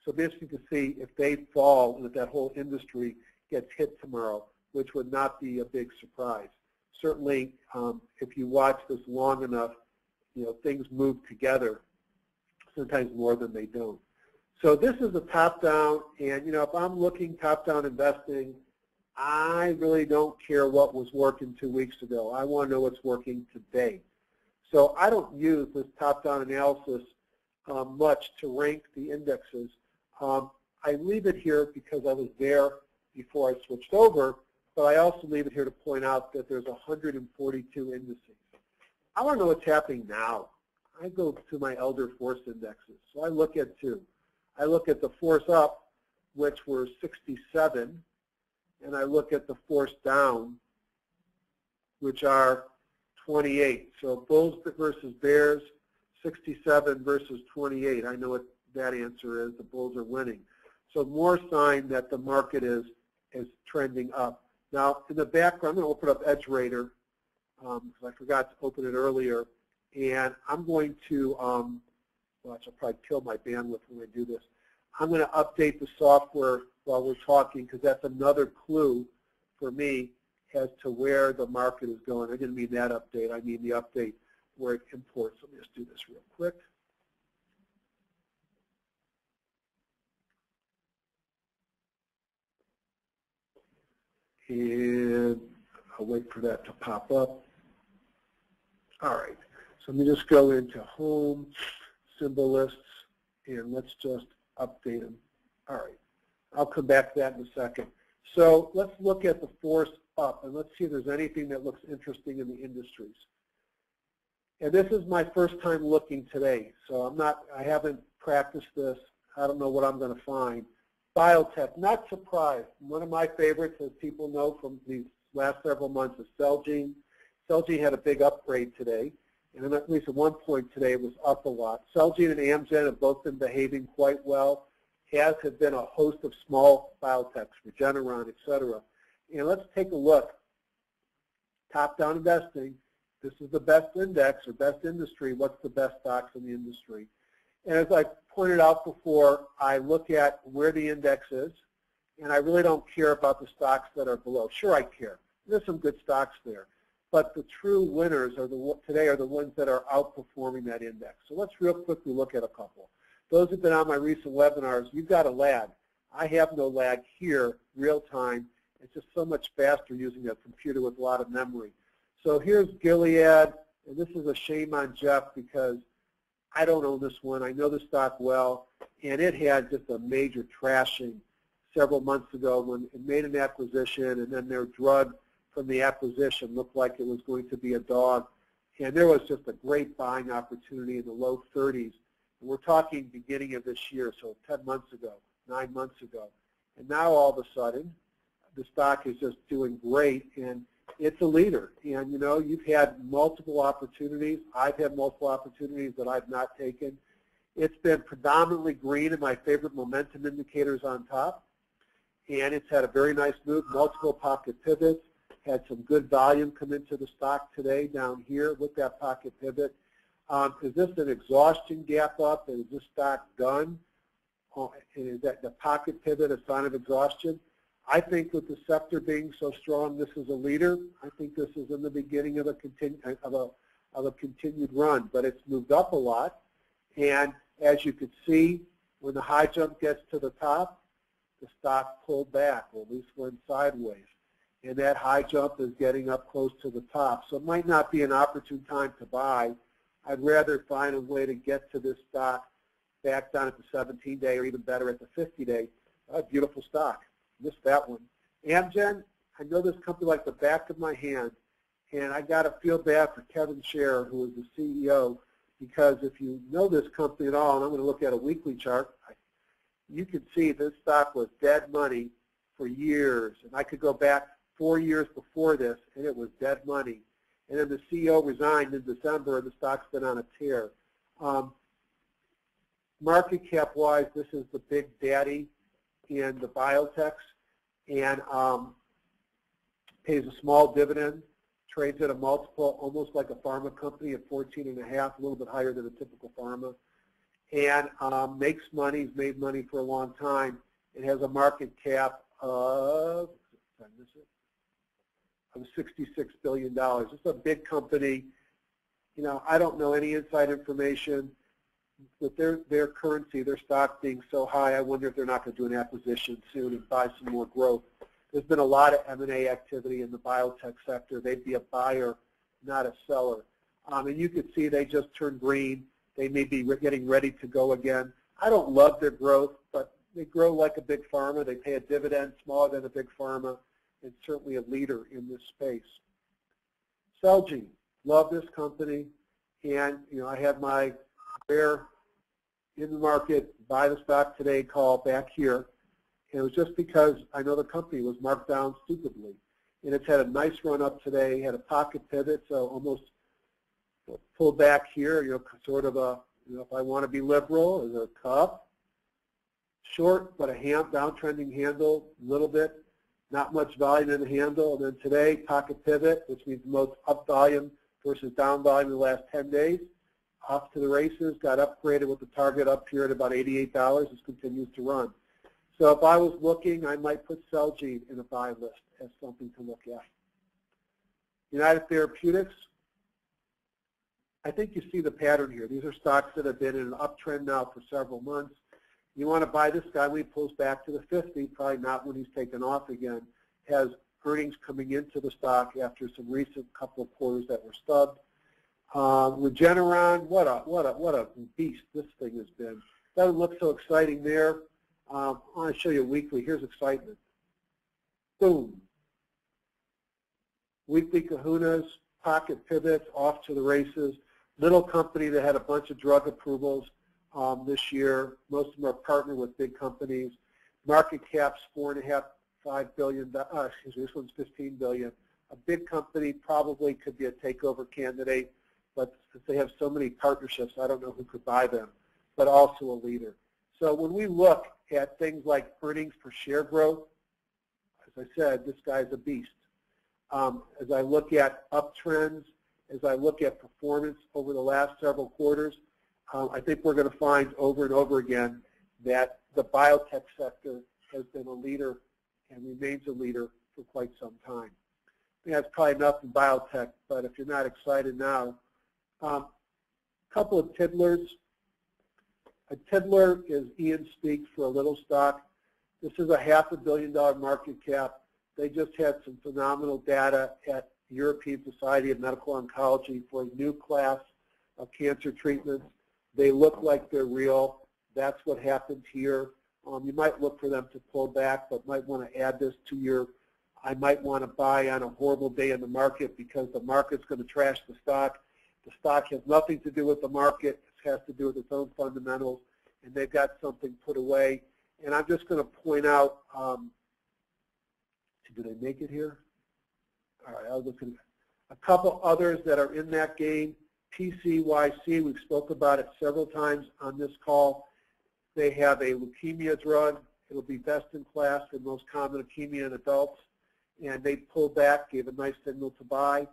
So it'll be interesting to see if they fall and if that whole industry gets hit tomorrow, which would not be a big surprise. certainly, if you watch this long enough, things move together, sometimes more than they don't. So this is a top-down, and if I'm looking top-down investing, I really don't care what was working 2 weeks ago. I want to know what's working today. So I don't use this top-down analysis much to rank the indexes. I leave it here because I was there before I switched over, but I also leave it here to point out that there's 142 indices. I want to know what's happening now. I go to my elder force indexes. So I look at two. I look at the force up, which were 67, and I look at the force down, which are 28. So bulls versus bears, 67 versus 28. I know what that answer is. The bulls are winning. So more sign that the market is trending up. Now, in the background, I'm going to open up Edge Rater because I forgot to open it earlier. And I'm going to, watch, I'll probably kill my bandwidth when I do this. I'm going to update the software while we're talking because that's another clue for me as to where the market is going. I didn't mean that update. I mean the update where it imports. Let me just do this real quick. And I'll wait for that to pop up. All right. So let me just go into Home, Symbol Lists, and let's just update them. All right. I'll come back to that in a second. So let's look at the force up, and let's see if there's anything that looks interesting in the industries. And this is my first time looking today, so I haven't practiced this. I don't know what I'm going to find. Biotech, not surprised. One of my favorites, as people know from these last several months, is Celgene. Celgene had a big upgrade today, and at least at one point today it was up a lot. Celgene and Amgen have both been behaving quite well, as have been a host of small biotechs, Regeneron, et cetera. And let's take a look. Top-down investing, this is the best index or best industry. What's the best stocks in the industry? And as I pointed out before, I look at where the index is, and I really don't care about the stocks that are below. Sure, I care. There's some good stocks there. But the true winners today are the ones that are outperforming that index. So let's real quickly look at a couple. Those who have been on my recent webinars, you've got a lag. I have no lag here, real time. It's just so much faster using a computer with a lot of memory. So here's Gilead, and this is a shame on Jeff because I don't own this one. I know the stock well, and it had just a major trashing several months ago when it made an acquisition, and then their drug from the acquisition looked like it was going to be a dog. And there was just a great buying opportunity in the low 30s. And we're talking beginning of this year, so 10 months ago, 9 months ago. And now all of a sudden, the stock is just doing great, and it's a leader. And, you've had multiple opportunities. I've had multiple opportunities that I've not taken. It's been predominantly green in my favorite momentum indicators on top. And it's had a very nice move, multiple pocket pivots, had some good volume come into the stock today down here with that pocket pivot. Is this an exhaustion gap up? Is this stock done? And is that the pocket pivot a sign of exhaustion? I think with the sector being so strong, this is a leader. I think this is in the beginning of a continued run, but it's moved up a lot. And as you could see, when the high jump gets to the top, the stock pulled back, or at least went sideways. And that high jump is getting up close to the top. So it might not be an opportune time to buy. I'd rather find a way to get to this stock back down at the 17-day or even better at the 50-day. Beautiful stock. Missed that one. Amgen, I know this company like the back of my hand, and I got to feel bad for Kevin Scher, who is the CEO, because if you know this company at all, and I'm going to look at a weekly chart, you can see this stock was dead money for years. And I could go back 4 years before this, and it was dead money. And then the CEO resigned in December, and the stock's been on a tear. Market cap-wise, this is the big daddy in the biotechs, and pays a small dividend, trades at a multiple almost like a pharma company at 14.5, a little bit higher than a typical pharma, and makes money, has made money for a long time. It has a market cap of, of $66 billion. It's a big company. You know, I don't know any inside information. With their currency, their stock being so high, I wonder if they're not going to do an acquisition soon and buy some more growth. There's been a lot of M&A activity in the biotech sector. They'd be a buyer, not a seller. And you could see they just turned green. They may be getting ready to go again. I don't love their growth, but they grow like a big pharma. They pay a dividend smaller than a big pharma, and certainly a leader in this space. Celgene, love this company, and you know I have my rare in the market buy the stock today call back here, and it was just because I know the company was marked down stupidly, and it's had a nice run up today, had a pocket pivot, so almost pulled back here, you know, sort of a, you know, if I want to be liberal, is a cup, short, but a downtrending handle, a little bit, not much volume in the handle, and then today, pocket pivot, which means the most up volume versus down volume in the last 10 days, off to the races, got upgraded with the target up here at about $88, this continues to run. So if I was looking, I might put Celgene in a buy list as something to look at. United Therapeutics, I think you see the pattern here. These are stocks that have been in an uptrend now for several months. You want to buy this guy when he pulls back to the 50, probably not when he's taken off again. Has earnings coming into the stock after some recent couple of quarters that were stubbed. Regeneron, what a beast this thing has been. Doesn't look so exciting there. I want to show you weekly. Here's excitement. Boom. Weekly kahunas, pocket pivots, off to the races. Little company that had a bunch of drug approvals this year. Most of them are partnered with big companies. Market cap's $4.5 billion. Excuse me, this one's $15 billion. A big company probably could be a takeover candidate, but since they have so many partnerships, I don't know who could buy them, but also a leader. So when we look at things like earnings per share growth, as I said, this guy's a beast. As I look at uptrends, as I look at performance over the last several quarters, I think we're going to find over and over again that the biotech sector has been a leader and remains a leader for quite some time. I think that's probably enough in biotech, but if you're not excited now, a couple of tiddlers. A tiddler is Ian speak for a little stock. This is a $500 million market cap. They just had some phenomenal data at the European Society of Medical Oncology for a new class of cancer treatments. They look like they're real. That's what happened here. You might look for them to pull back, but might want to add this to your, I might want to buy on a horrible day in the market because the market's going to trash the stock. The stock has nothing to do with the market. It has to do with its own fundamentals, and they've got something put away. And I'm just going to point out, did I make it here? All right, I was looking at a couple others that are in that game. PCYC, we've spoke about it several times on this call. They have a leukemia drug. It'll be best in class for most common leukemia in adults. And they pulled back, gave a nice signal to buy,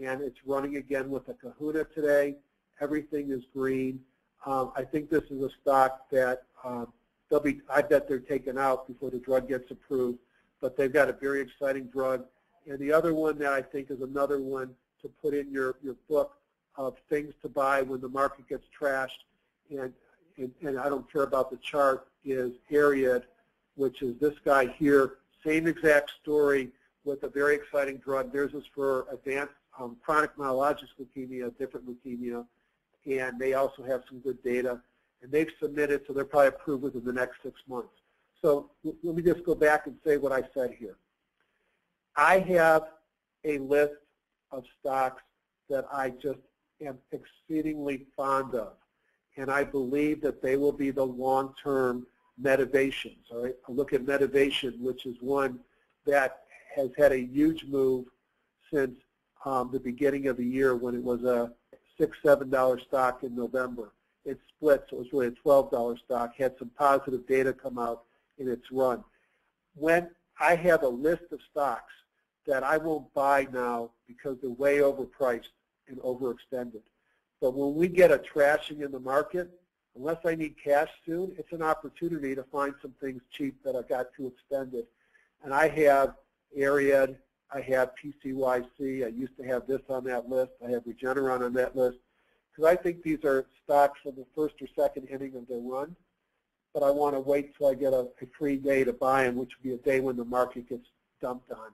and it's running again with a kahuna today. Everything is green. I think this is a stock that I bet they're taken out before the drug gets approved, but they've got a very exciting drug. And the other one that I think is another one to put in your book of things to buy when the market gets trashed, and I don't care about the chart, is Ariad, which is this guy here. Same exact story with a very exciting drug. Theirs is for advanced chronic myelogenous leukemia, different leukemia, and they also have some good data. And they've submitted, so they're probably approved within the next 6 months. So let me just go back and say what I said here. I have a list of stocks that I just am exceedingly fond of, and I believe that they will be the long-term Medivations. All right, I look at Medivation, which is one that has had a huge move since the beginning of the year when it was a $6, $7 stock in November. It split, so it was really a $12 stock, had some positive data come out in its run. When I have a list of stocks that I won't buy now because they're way overpriced and overextended. But when we get a trashing in the market, unless I need cash soon, it's an opportunity to find some things cheap that I got too extended. And I have Ariad, I have PCYC. I used to have this on that list. I have Regeneron on that list. Because I think these are stocks from the first or second inning of their run. But I want to wait till I get a free day to buy them, which would be a day when the market gets dumped on.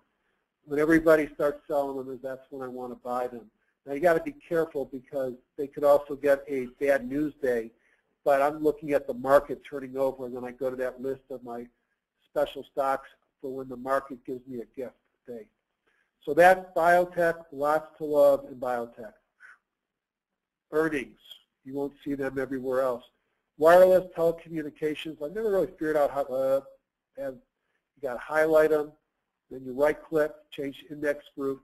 When everybody starts selling them, that's when I want to buy them. Now you got to be careful because they could also get a bad news day. But I'm looking at the market turning over, and then I go to that list of my special stocks for when the market gives me a gift day. So that's biotech, lots to love in biotech. Earnings, you won't see them everywhere else. Wireless telecommunications, I've never really figured out how to have, you got to highlight them, then you right click, change index group.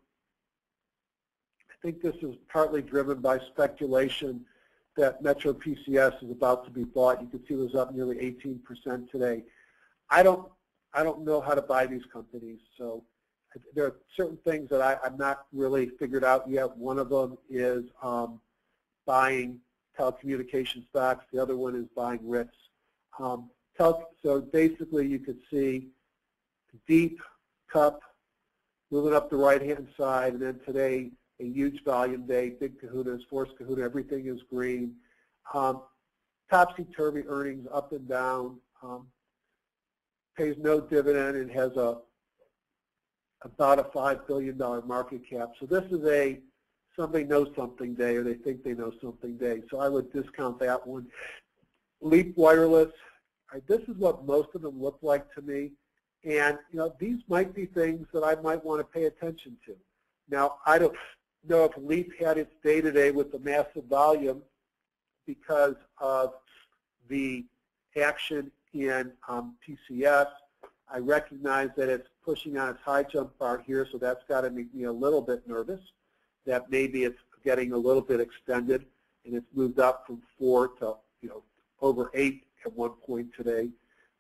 I think this is partly driven by speculation that Metro PCS is about to be bought. You can see it was up nearly 18% today. I don't know how to buy these companies, so there are certain things that I'm not really figured out yet. One of them is buying telecommunication stocks. The other one is buying RITs. So basically you could see deep cup moving up the right-hand side, and then today a huge volume day, big kahunas, forced kahuna, everything is green. Topsy-turvy earnings up and down, pays no dividend, and has about a $5 billion market cap. So this is a somebody knows something day, or they think they know something day. So I would discount that one. Leap Wireless, this is what most of them look like to me. And these might be things that I might want to pay attention to. Now, I don't know if Leap had its day today with the massive volume because of the action in PCS. I recognize that it's pushing on its high jump bar here, so that's got to make me a little bit nervous that maybe it's getting a little bit extended, and it's moved up from 4 to over 8 at one point today.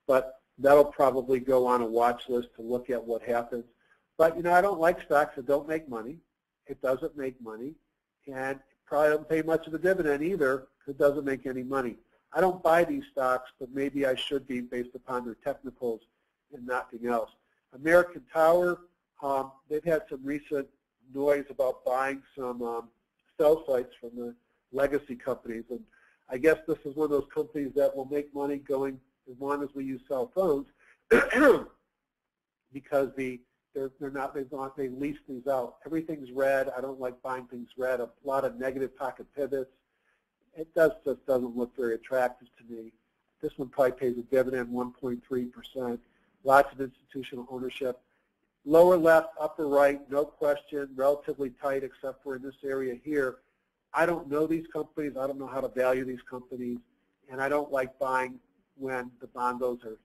But that'll probably go on a watch list to look at what happens. But I don't like stocks that don't make money. It doesn't make money, and probably doesn't pay much of a dividend either because it doesn't make any money. I don't buy these stocks, but maybe I should be based upon their technicals and nothing else. American Tower, they've had some recent noise about buying some cell sites from the legacy companies, and I guess this is one of those companies that will make money going as long as we use cell phones because they lease these out. Everything's red. I don't like buying things red. A lot of negative pocket pivots. It just doesn't look very attractive to me. This one probably pays a dividend 1.3%. Lots of institutional ownership. Lower left, upper right, no question, relatively tight except for in this area here. I don't know these companies. I don't know how to value these companies, and I don't like buying when the bondos are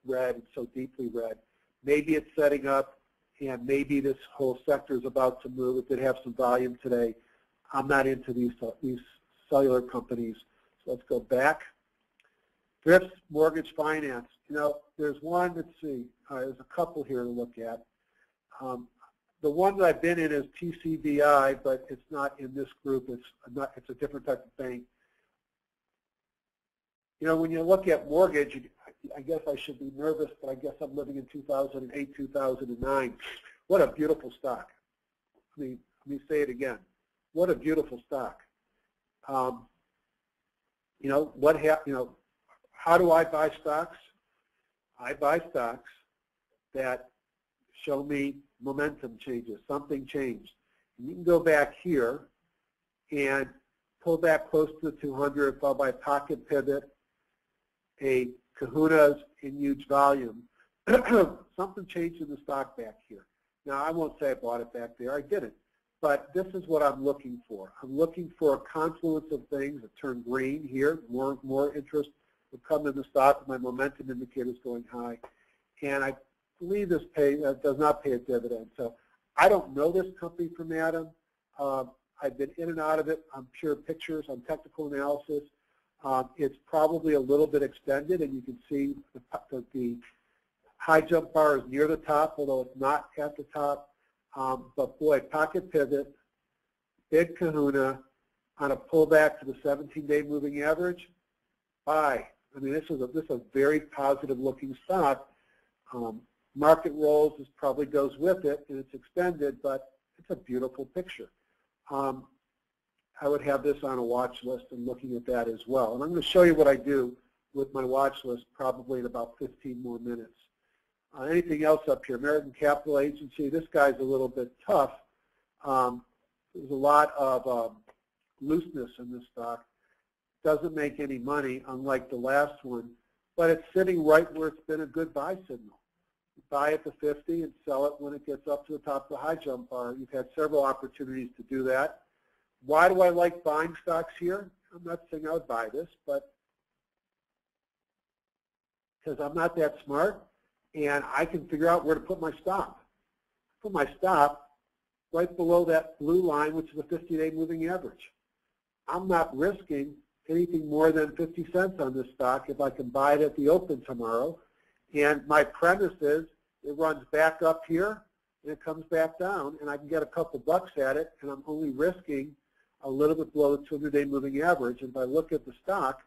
red and so deeply red. Maybe it's setting up, and maybe this whole sector is about to move. It did have some volume today. I'm not into these cellular companies. So let's go back. Thrifts, mortgage finance. There's one, let's see, there's a couple here to look at. The one that I've been in is TCBI, but it's not in this group. It's a different type of bank. When you look at mortgage, I guess I should be nervous, but I guess I'm living in 2008, 2009. What a beautiful stock. Let me say it again. What a beautiful stock. How do I buy stocks? I buy stocks that show me momentum changes, something changed. And you can go back here and pull back close to the 200, followed by a pocket pivot, a kahunas in huge volume. Something changed in the stock back here. Now, I won't say I bought it back there. I didn't. But this is what I'm looking for. I'm looking for a confluence of things that turn green here. More interest will come in the stock. My momentum indicator is going high. And I believe this does not pay a dividend. So I don't know this company from Adam. I've been in and out of it on pure pictures, on technical analysis. It's probably a little bit extended, and you can see the high jump bar is near the top, although it's not at the top. But boy, pocket pivot, big kahuna on a pullback to the 17-day moving average. Buy. This is a very positive looking stock. Market rolls, this probably goes with it, and it's extended, but it's a beautiful picture. I would have this on a watch list and looking at that as well. And I'm going to show you what I do with my watch list probably in about 15 more minutes. Anything else up here? American Capital Agency, this guy's a little bit tough. There's a lot of looseness in this stock. Doesn't make any money, unlike the last one, but it's sitting right where it's been a good buy signal. You buy at the 50 and sell it when it gets up to the top of the high jump bar. You've had several opportunities to do that. Why do I like buying stocks here? I'm not saying I would buy this, but because I'm not that smart and I can figure out where to put my stop. Put my stop right below that blue line, which is a 50-day moving average. I'm not risking anything more than 50 cents on this stock if I can buy it at the open tomorrow. And my premise is it runs back up here and it comes back down, and I can get a couple bucks at it, and I'm only risking a little bit below the 200-day moving average. And if I look at the stock,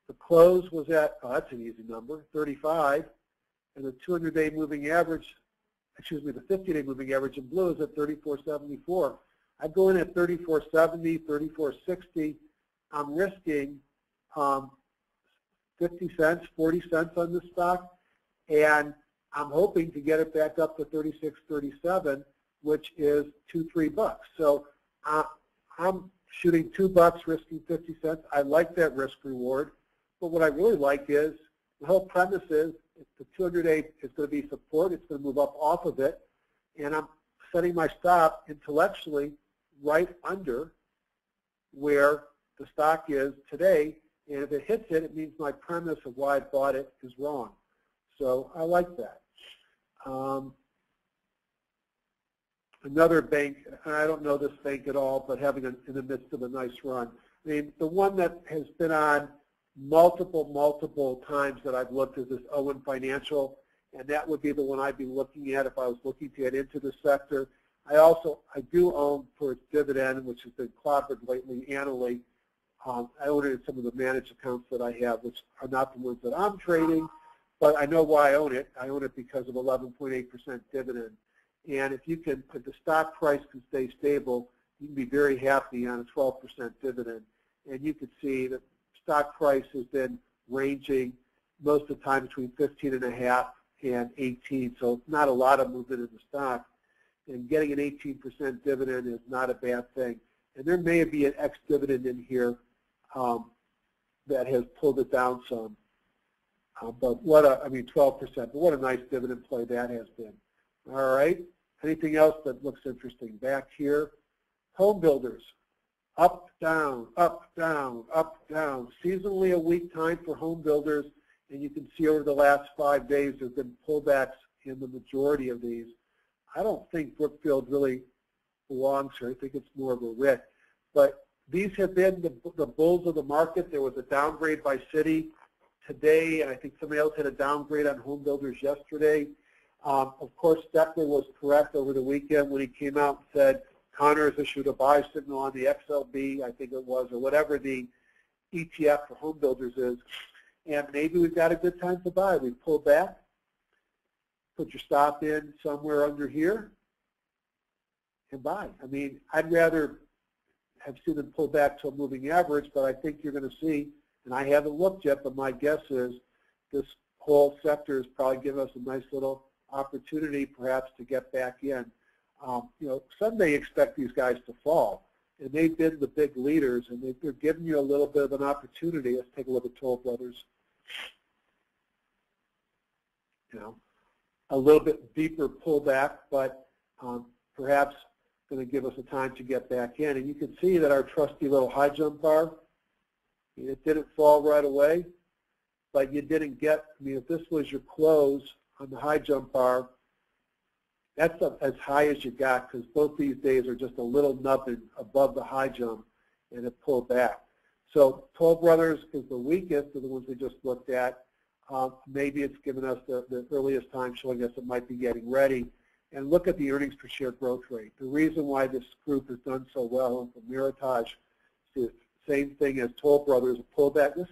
the close was at, oh, that's an easy number, 35, and the 200-day moving average, excuse me, the 50-day moving average in blue is at 34.74. I go in at 34.70, 34.60. I'm risking 50 cents, 40 cents on this stock, and I'm hoping to get it back up to 36.37, which is $2-3 bucks. So I'm shooting $2, risking 50 cents. I like that risk reward, but what I really like is the whole premise is if the 200-day is going to be support, it's going to move up off of it, and I'm setting my stop intellectually right under where the stock is today, and if it hits it, it means my premise of why I bought it is wrong. So I like that. Another bank, and I don't know this bank at all, but having in the midst of a nice run. I mean, the one that has been on multiple times that I've looked is this Owen Financial, and that would be the one I'd be looking at if I was looking to get into the sector. I do own for its dividend, which has been clobbered lately annually. I own it in some of the managed accounts that I have, which are not the ones that I'm trading, but I know why I own it. I own it because of 11.8% dividend. And if the stock price can stay stable, you can be very happy on a 12% dividend. And you can see that stock price has been ranging most of the time between 15.5 and 18, so not a lot of movement in the stock. And getting an 18% dividend is not a bad thing. And there may be an ex-dividend in here that has pulled it down some. But 12%, but what a nice dividend play that has been. All right, anything else that looks interesting? Back here, home builders, up, down, up, down, up, down. Seasonally a weak time for home builders, and you can see over the last 5 days there have been pullbacks in the majority of these. I don't think Brookfield really belongs here. I think it's more of a RIT. But these have been the bulls of the market. There was a downgrade by Citi today, and I think somebody else had a downgrade on home builders yesterday. Of course, Steckler was correct over the weekend when he came out and said Connor has issued a buy signal on the XLB, I think it was, or whatever the ETF for home builders is. And maybe we've got a good time to buy. We've pulled back. Put your stop in somewhere under here and buy. I mean, I'd rather have seen them pull back to a moving average, but I think you're going to see, and I haven't looked yet, but my guess is this whole sector is probably giving us a nice little opportunity perhaps to get back in. Some may expect these guys to fall, and they've been the big leaders, and they're giving you a little bit of an opportunity. Let's take a look at Toll Brothers. A little bit deeper pullback, but perhaps going to give us a time to get back in. And you can see that our trusty little high jump bar, it didn't fall right away, but you didn't get, if this was your close on the high jump bar, that's as high as you got, because both these days are just a little nubbin above the high jump, and it pulled back. So Toll Brothers is the weakest of the ones we just looked at. Maybe it's given us the earliest time showing us it might be getting ready. And look at the earnings per share growth rate. The reason why this group has done so well, and for Meritage, is the same thing as Toll Brothers, a pullback.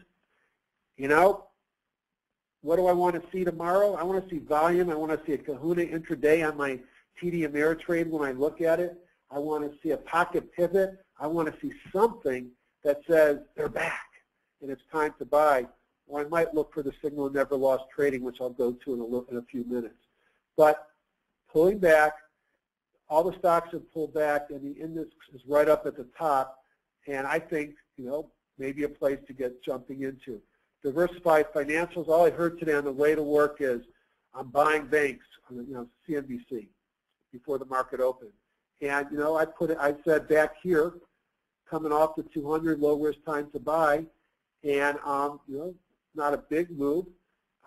what do I want to see tomorrow? I want to see volume. I want to see a kahuna intraday on my TD Ameritrade when I look at it. I want to see a pocket pivot. I want to see something that says they're back and it's time to buy. Or I might look for the signal of never lost trading, which I'll go to in a few minutes. But pulling back, all the stocks have pulled back, and the index is right up at the top. And I think, maybe a place to get jumping into. Diversified financials. All I heard today on the way to work is I'm buying banks on CNBC before the market opened. And I said back here, coming off the 200, low risk time to buy, and not a big move.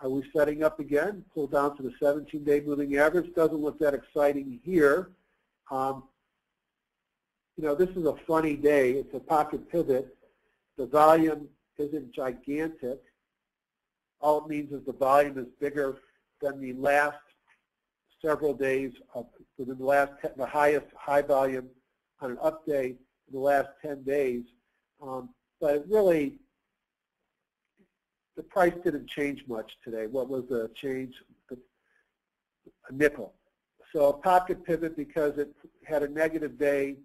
Are we setting up again? Pull down to the 17-day moving average. Doesn't look that exciting here. This is a funny day. It's a pocket pivot. The volume isn't gigantic. All it means is the volume is bigger than the last several days within the highest high volume on an up day in the last 10 days. But really, the price didn't change much today. What was the change? A nickel. So a pocket pivot because it had a negative day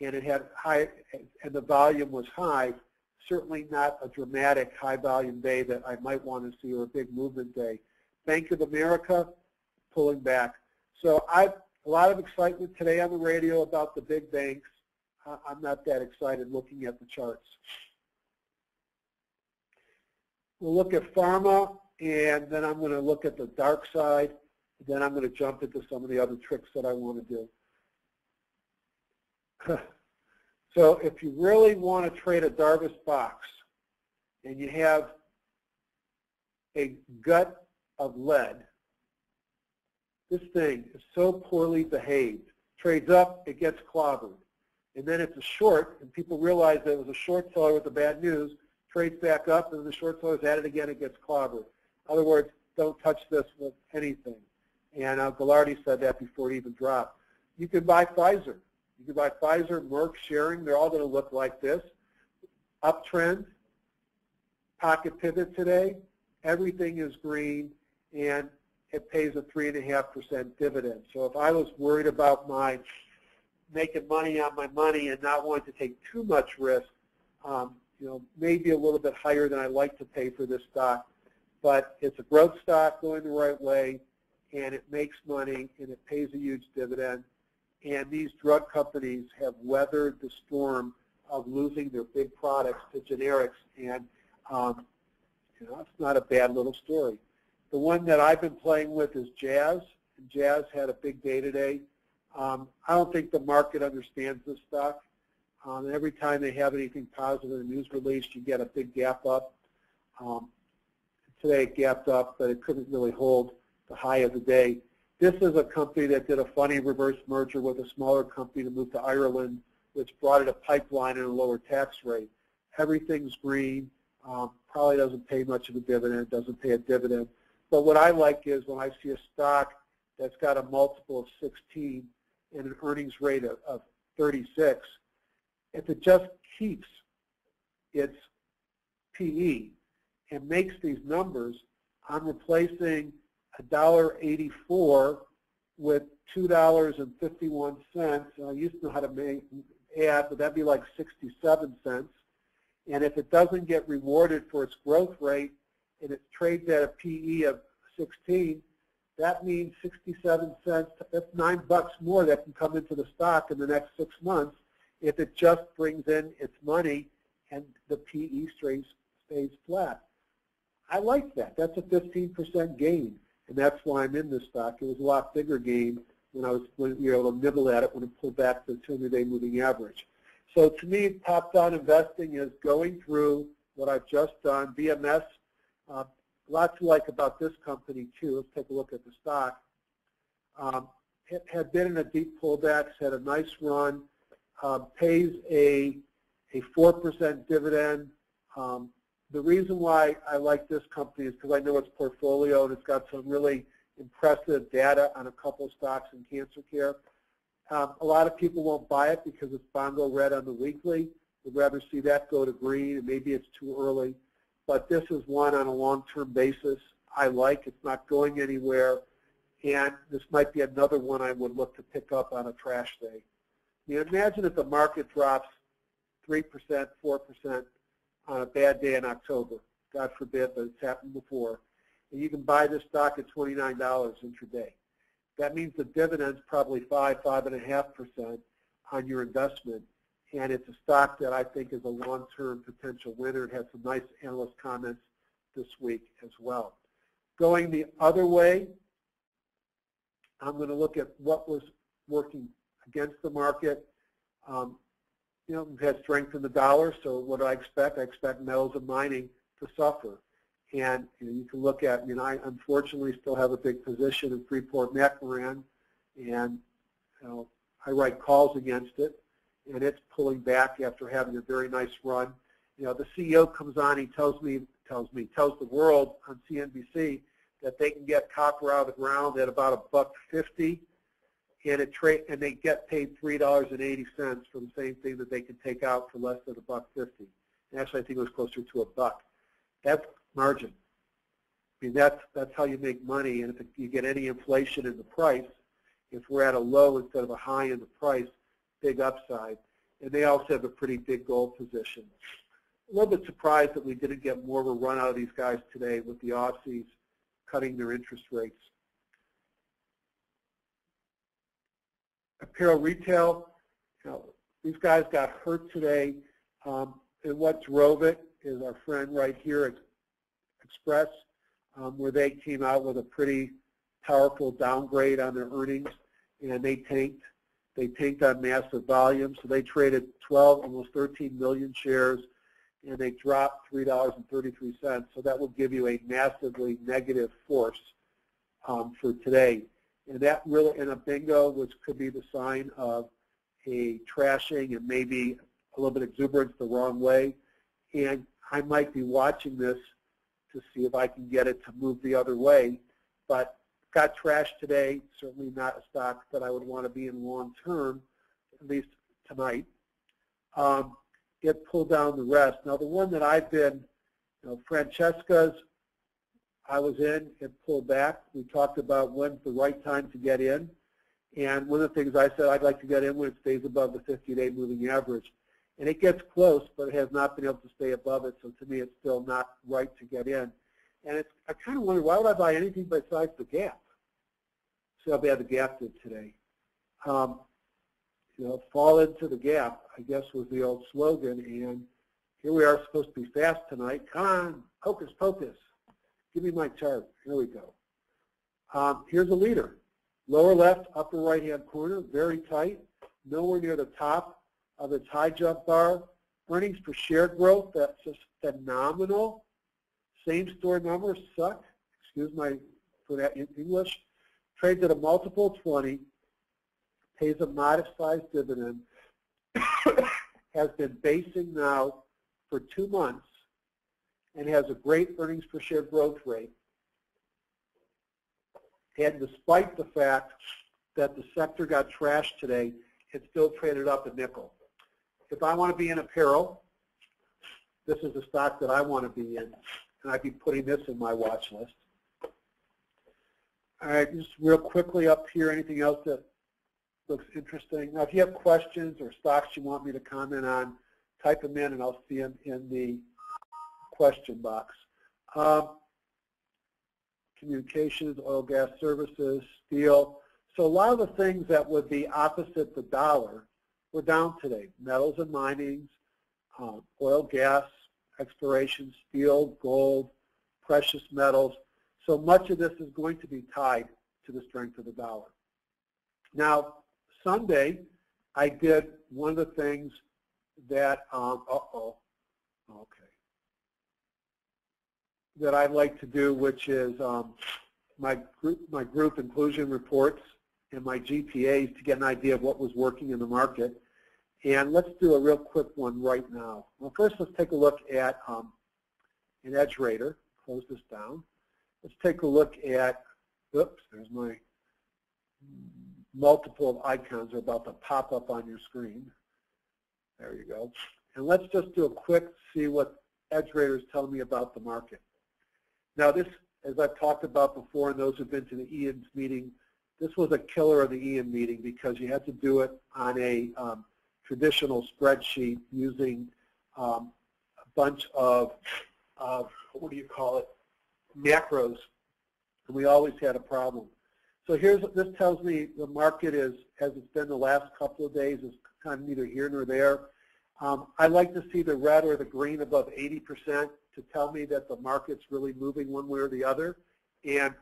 and it had high, and the volume was high. Certainly not a dramatic high volume day that I might want to see, or a big movement day. Bank of America pulling back. So a lot of excitement today on the radio about the big banks. I'm not that excited looking at the charts. We'll look at pharma, and then I'm going to look at the dark side. Then I'm going to jump into some of the other tricks that I want to do. So if you really want to trade a Darvas box and you have a gut of lead, this thing is so poorly behaved. Trades up, it gets clobbered. And then it's a short, and people realize that it was a short seller with the bad news, trades back up, and then the short seller's at it again, it gets clobbered. In other words, don't touch this with anything. And Ghilardi said that before it even dropped. You could buy Pfizer. You could buy Pfizer, Merck, Schering. They're all going to look like this. Uptrend, pocket pivot today. Everything is green, and it pays a 3.5% dividend. So if I was worried about my making money on my money and not wanting to take too much risk, maybe a little bit higher than I like to pay for this stock. But it's a growth stock going the right way, and it makes money, and it pays a huge dividend. And these drug companies have weathered the storm of losing their big products to generics, and it's not a bad little story. The one that I've been playing with is Jazz, and Jazz had a big day today. I don't think the market understands this stock. Every time they have anything positive in a news release, you get a big gap up. Today it gapped up, but it couldn't really hold the high of the day. This is a company that did a funny reverse merger with a smaller company to move to Ireland, which brought it a pipeline and a lower tax rate. Everything's green, probably doesn't pay much of a dividend, doesn't pay a dividend. But what I like is when I see a stock that's got a multiple of 16 and an earnings rate of 36, if it just keeps its PE and makes these numbers, I'm replacing $1.84 with $2.51. I used to know how to add, but that'd be like 67 cents. And if it doesn't get rewarded for its growth rate and it trades at a PE of 16, that means 67 cents, that's $9 more that can come into the stock in the next 6 months if it just brings in its money and the PE stays flat. I like that. That's a 15% gain, and that's why I'm in this stock. It was a lot bigger gain when you were able to nibble at it when it pulled back to the 200-day moving average. So to me, top-down investing is going through what I've just done. BMS, lots to like about this company too. Let's take a look at the stock. It had been in a deep pullback, had a nice run, pays a 4% dividend. The reason why I like this company is because I know its portfolio and it's got some really impressive data on a couple of stocks in cancer care. A lot of people won't buy it because it's bongo red on the weekly. They'd rather see that go to green, and maybe it's too early. But this is one on a long-term basis. I like. It's not going anywhere. And this might be another one I would look to pick up on a trash day. You imagine if the market drops 3%, 4% on a bad day in October. God forbid, but it's happened before. And you can buy this stock at $29 intraday. That means the dividend's probably 5.5% on your investment. And it's a stock that I think is a long-term potential winner. It had some nice analyst comments this week as well. Going the other way, I'm going to look at what was working against the market. You know, we've had strength in the dollar, so what do I expect? I expect metals and mining to suffer. And you can look at, I unfortunately still have a big position in Freeport-McMoRan, and I write calls against it, and it's pulling back after having a very nice run. The CEO comes on, he tells the world on CNBC that they can get copper out of the ground at about $1.50, and they get paid $3.80 for the same thing that they can take out for less than $1.50. And actually, I think it was closer to $1. That's margin. I mean, that's how you make money. And if you get any inflation in the price, if we're at a low instead of a high in the price, big upside. And they also have a pretty big gold position. A little bit surprised that we didn't get more of a run out of these guys today with the Aussies cutting their interest rates. Apparel retail, these guys got hurt today, and what drove it is our friend right here at Express, where they came out with a pretty powerful downgrade on their earnings, and they tanked. They tanked on massive volume, so they traded 12, almost 13 million shares, and they dropped $3.33. So that will give you a massively negative force for today. And that really, in a bingo, which could be the sign of a trashing and maybe a little bit of exuberance the wrong way. And I might be watching this to see if I can get it to move the other way. But got trashed today, certainly not a stock that I would want to be in long term, at least tonight. It pulled down the rest. Now the one that I've been, Francesca's, I was in, it pulled back. We talked about when's the right time to get in. And one of the things I said, I'd like to get in when it stays above the 50-day moving average. And it gets close, but it has not been able to stay above it. So to me, it's still not right to get in. And I kind of wonder, why would I buy anything besides the gap? See how bad the gap did today. Fall into the gap, I guess, was the old slogan. And here we are supposed to be fast tonight. Come on, hocus pocus. Give me my chart. Here we go. Here's a leader. Lower left, upper right-hand corner, very tight, nowhere near the top of its high jump bar. Earnings per share growth, that's just phenomenal. Same store numbers suck. Excuse my for that in English. Trades at a multiple 20, pays a modest-sized dividend, has been basing now for 2 months, and has a great earnings per share growth rate. And despite the fact that the sector got trashed today, it still traded up a nickel. If I want to be in apparel, this is the stock that I want to be in, and I'd be putting this in my watch list. All right, just real quickly up here, anything else that looks interesting? Now, if you have questions or stocks you want me to comment on, type them in and I'll see them in the question box. Communications, oil, gas services, steel. So a lot of the things that would be opposite the dollar were down today. Metals and mining, oil, gas, exploration, steel, gold, precious metals. So much of this is going to be tied to the strength of the dollar. Now, Sunday, I did one of the things that, that I like to do, which is my group inclusion reports and my GPAs to get an idea of what was working in the market. And let's do a real quick one right now. Well, first let's take a look at an edge rater. Close this down. Let's take a look at, oops, there's my multiple of icons are about to pop up on your screen. There you go. And let's just do a quick see what edge rater is telling me about the market. Now this as I've talked about before, and those who've been to the Ian's meeting, this was a killer of the Ian meeting because you had to do it on a traditional spreadsheet using a bunch of, what do you call it, macros, and we always had a problem. So this tells me the market is, as it's been the last couple of days, is kind of neither here nor there. I like to see the red or the green above 80% to tell me that the market's really moving one way or the other. And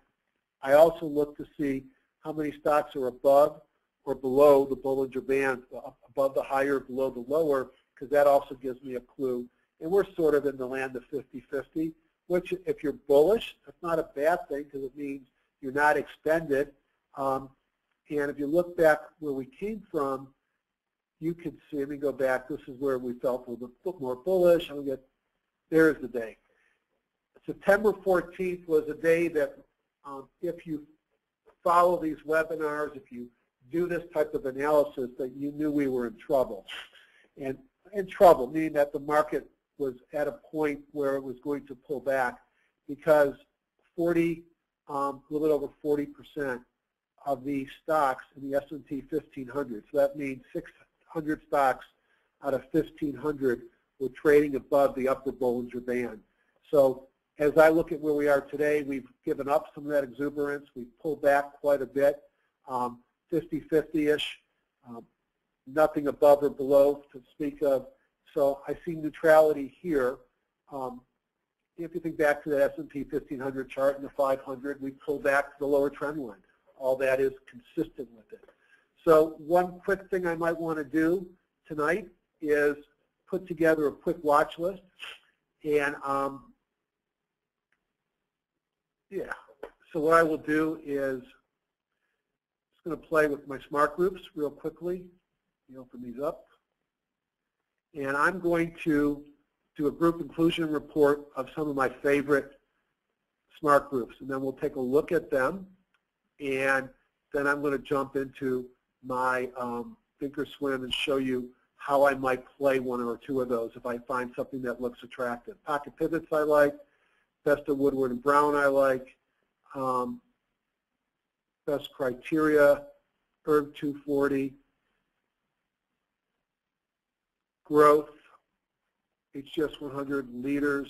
I also look to see how many stocks are above or below the Bollinger Band, above the higher, below the lower, because that also gives me a clue. And we're sort of in the land of 50-50, which if you're bullish, that's not a bad thing because it means you're not extended. And if you look back where we came from, you can see, let me go back, this is where we felt a little bit more bullish. There's the day. September 14th was a day that if you follow these webinars, if you do this type of analysis, that you knew we were in trouble. And in trouble, meaning that the market was at a point where it was going to pull back because a little bit over 40% of the stocks in the S&P 1500, so that means 600 stocks out of 1,500 were trading above the upper Bollinger Band. So as I look at where we are today, we've given up some of that exuberance. We've pulled back quite a bit, 50-50-ish, nothing above or below to speak of. So I see neutrality here. If you think back to the S&P 1500 chart and the 500, we pull back to the lower trend line. All that is consistent with it. So one quick thing I might want to do tonight is put together a quick watch list. And yeah, so what I will do is just going to play with my smart groups real quickly. Let me open these up. And I'm going to do a group inclusion report of some of my favorite smart groups. And then we'll take a look at them. And then I'm going to jump into my Thinkorswim and show you how I might play one or two of those if I find something that looks attractive. Pocket pivots I like. Best of Woodward and Brown I like. Best criteria, ERG 240. Growth, HGS 100 leaders,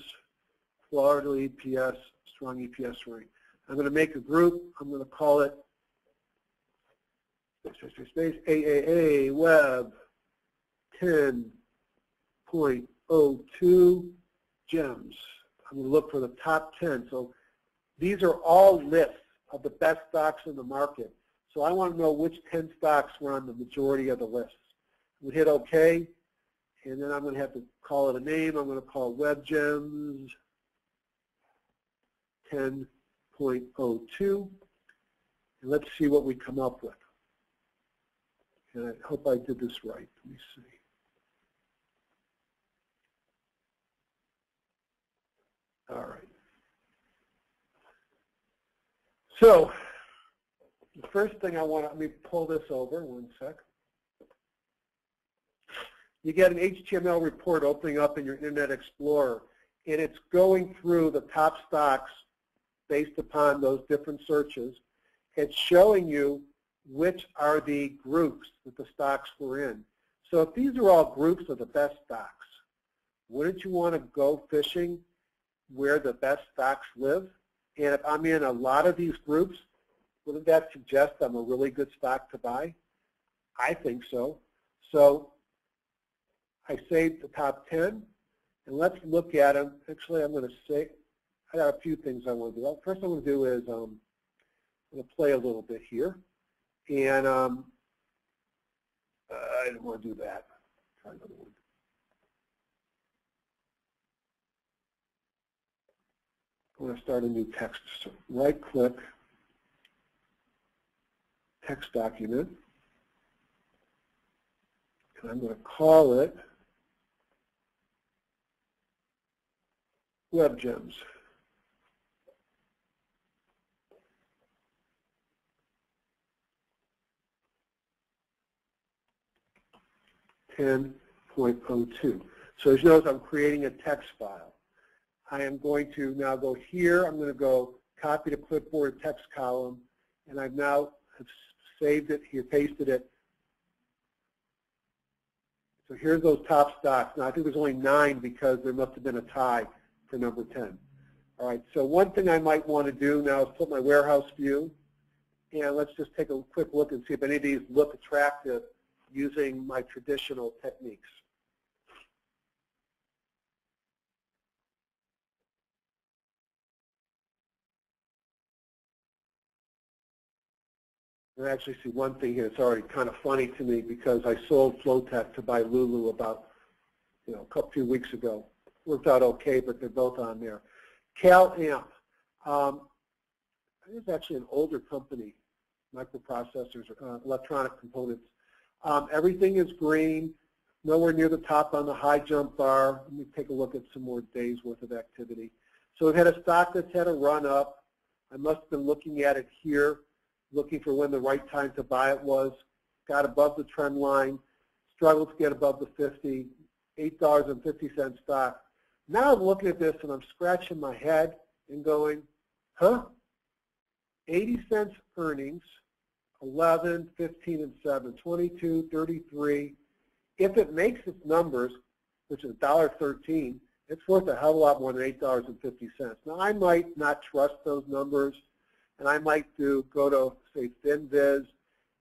Florida EPS, strong EPS ring. I'm going to make a group. I'm going to call it AAA Web 10.02 gems. I'm going to look for the top 10. So these are all lists of the best stocks in the market. So I want to know which 10 stocks were on the majority of the lists. We hit OK, and then I'm going to have to call it a name. I'm going to call it Web Gems 10.02, and let's see what we come up with. And I hope I did this right. Let me see. All right. So the first thing I want to, let me pull this over one sec. You get an HTML report opening up in your Internet Explorer, and it's going through the top stocks based upon those different searches. It's showing you which are the groups that the stocks were in. So if these are all groups of the best stocks, wouldn't you want to go fishing where the best stocks live? And if I'm in a lot of these groups, wouldn't that suggest I'm a really good stock to buy? I think so. So I saved the top 10, and let's look at them. Actually, I'm going to say, I got a few things I want to do. First I'm going to do is I'm going to play a little bit here. And I didn't want to do that. Try another one. I'm going to start a new text. So right-click, text document, and I'm going to call it Web Gems. .02. So as you notice, I'm creating a text file. I am going to now go here. I'm going to go copied a clipboard text column, and I've now have saved it here, pasted it. So here's those top stocks. Now I think there's only 9 because there must have been a tie for number 10. All right, so one thing I might want to do now is put my warehouse view, and let's just take a quick look and see if any of these look attractive using my traditional techniques. I actually see one thing here that's already kind of funny to me because I sold Flowtech to buy Lulu about, a few weeks ago. Worked out okay, but they're both on there. CalAmp. It's actually an older company, microprocessors, electronic components. Everything is green, nowhere near the top on the high jump bar. Let me take a look at some more days worth of activity. So we've had a stock that's had a run up. I must have been looking at it here, looking for when the right time to buy it was. Got above the trend line, struggled to get above the 50, $8.50 stock. Now I'm looking at this and I'm scratching my head and going, huh? 80 cents earnings, 11, 15, and 7, 22, 33. If it makes its numbers, which is $1.13, it's worth a hell of a lot more than $8.50. Now I might not trust those numbers, and I might go to, say, FinViz,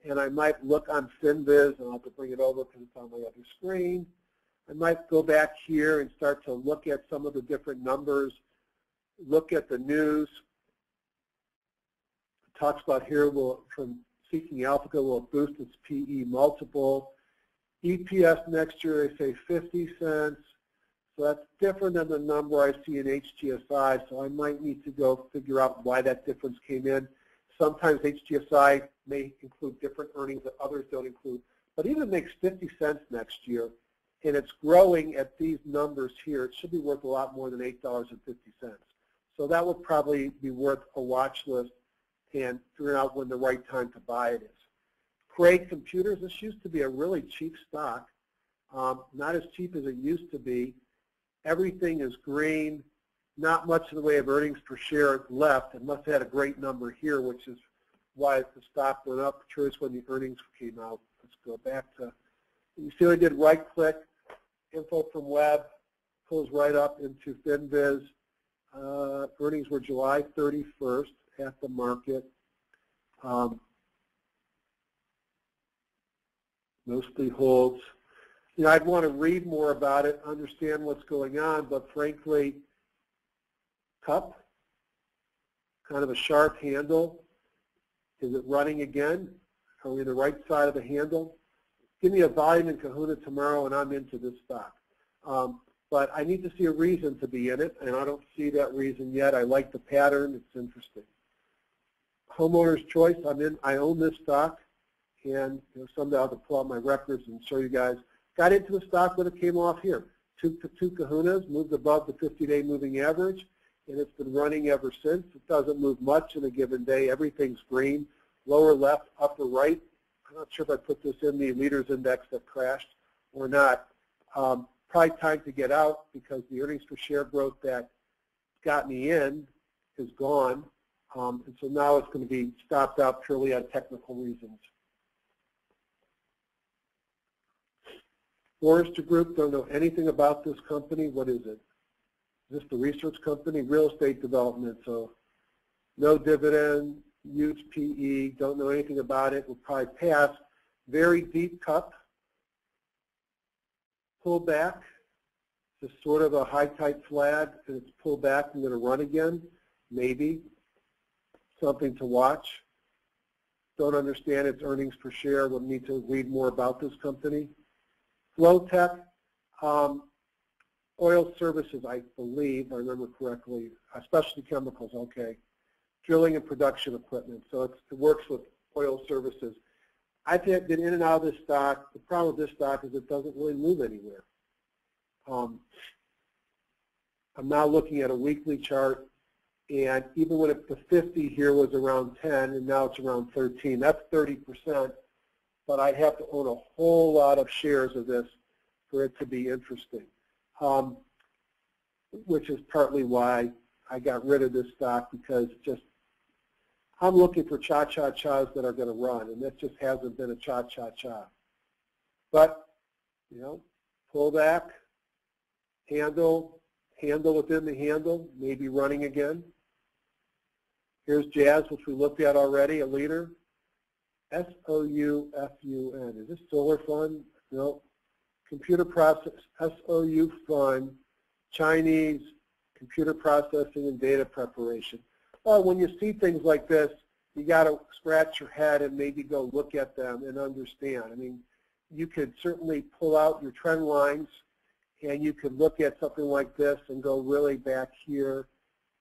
and I might look on FinViz, and I'll have to bring it over because it's on my other screen. I might go back here and start to look at some of the different numbers, look at the news. It talks about here, from Seeking Alpha will boost its PE multiple. EPS next year, they say 50 cents. So that's different than the number I see in HGSI, so I might need to go figure out why that difference came in. Sometimes HGSI may include different earnings that others don't include. But even if it makes 50 cents next year, and it's growing at these numbers here, it should be worth a lot more than $8.50. So that would probably be worth a watch list and figuring out when the right time to buy it is. Craig Computers, this used to be a really cheap stock, not as cheap as it used to be. Everything is green, not much in the way of earnings per share left. It must have had a great number here, which is why the stock went up. Curious when the earnings came out. Let's go back to, you see I did right click, info from web, pulls right up into FinViz. Earnings were July 31st at the market. Mostly holds. I'd want to read more about it, understand what's going on, but frankly, cup, kind of a sharp handle. Is it running again? Are we the right side of the handle? Give me a volume in Kahuna tomorrow and I'm into this stock. But I need to see a reason to be in it, and I don't see that reason yet. I like the pattern. It's interesting. Homeowner's Choice, I own this stock, and someday I'll have to pull out my records and show you guys. Got into the stock when it came off here. Two kahunas, moved above the 50-day moving average, and it's been running ever since. It doesn't move much in a given day. Everything's green, lower left, upper right. I'm not sure if I put this in the leaders index that crashed or not. Probably time to get out because the earnings per share growth that got me in is gone. And so now it's going to be stopped out purely on technical reasons. Forrester Group, don't know anything about this company. What is it? Is this the research company? Real estate development, so no dividend, huge PE, don't know anything about it, will probably pass. Very deep cup, pull back, just sort of a high tight flag, and it's pulled back and going to run again, maybe. Something to watch. Don't understand its earnings per share, would need to read more about this company. Flowtech, oil services, I believe, I remember correctly, specialty chemicals, okay. Drilling and production equipment, so it works with oil services. I've been in and out of this stock. The problem with this stock is it doesn't really move anywhere. I'm now looking at a weekly chart, and even when the 50 here was around 10, and now it's around 13, that's 30%. But I have to own a whole lot of shares of this for it to be interesting, which is partly why I got rid of this stock, because just I'm looking for cha-cha-chas that are going to run, and this just hasn't been a cha-cha-cha. But, you know, pull back, handle within the handle, maybe running again. Here's Jazz, which we looked at already, a leader. S-O-U-F-U-N. Is this solar fund? No. Computer process, S-O-U fund, Chinese computer processing and data preparation. Well, when you see things like this, you got to scratch your head and maybe go look at them and understand. I mean, you could certainly pull out your trend lines, and you could look at something like this and go really back here,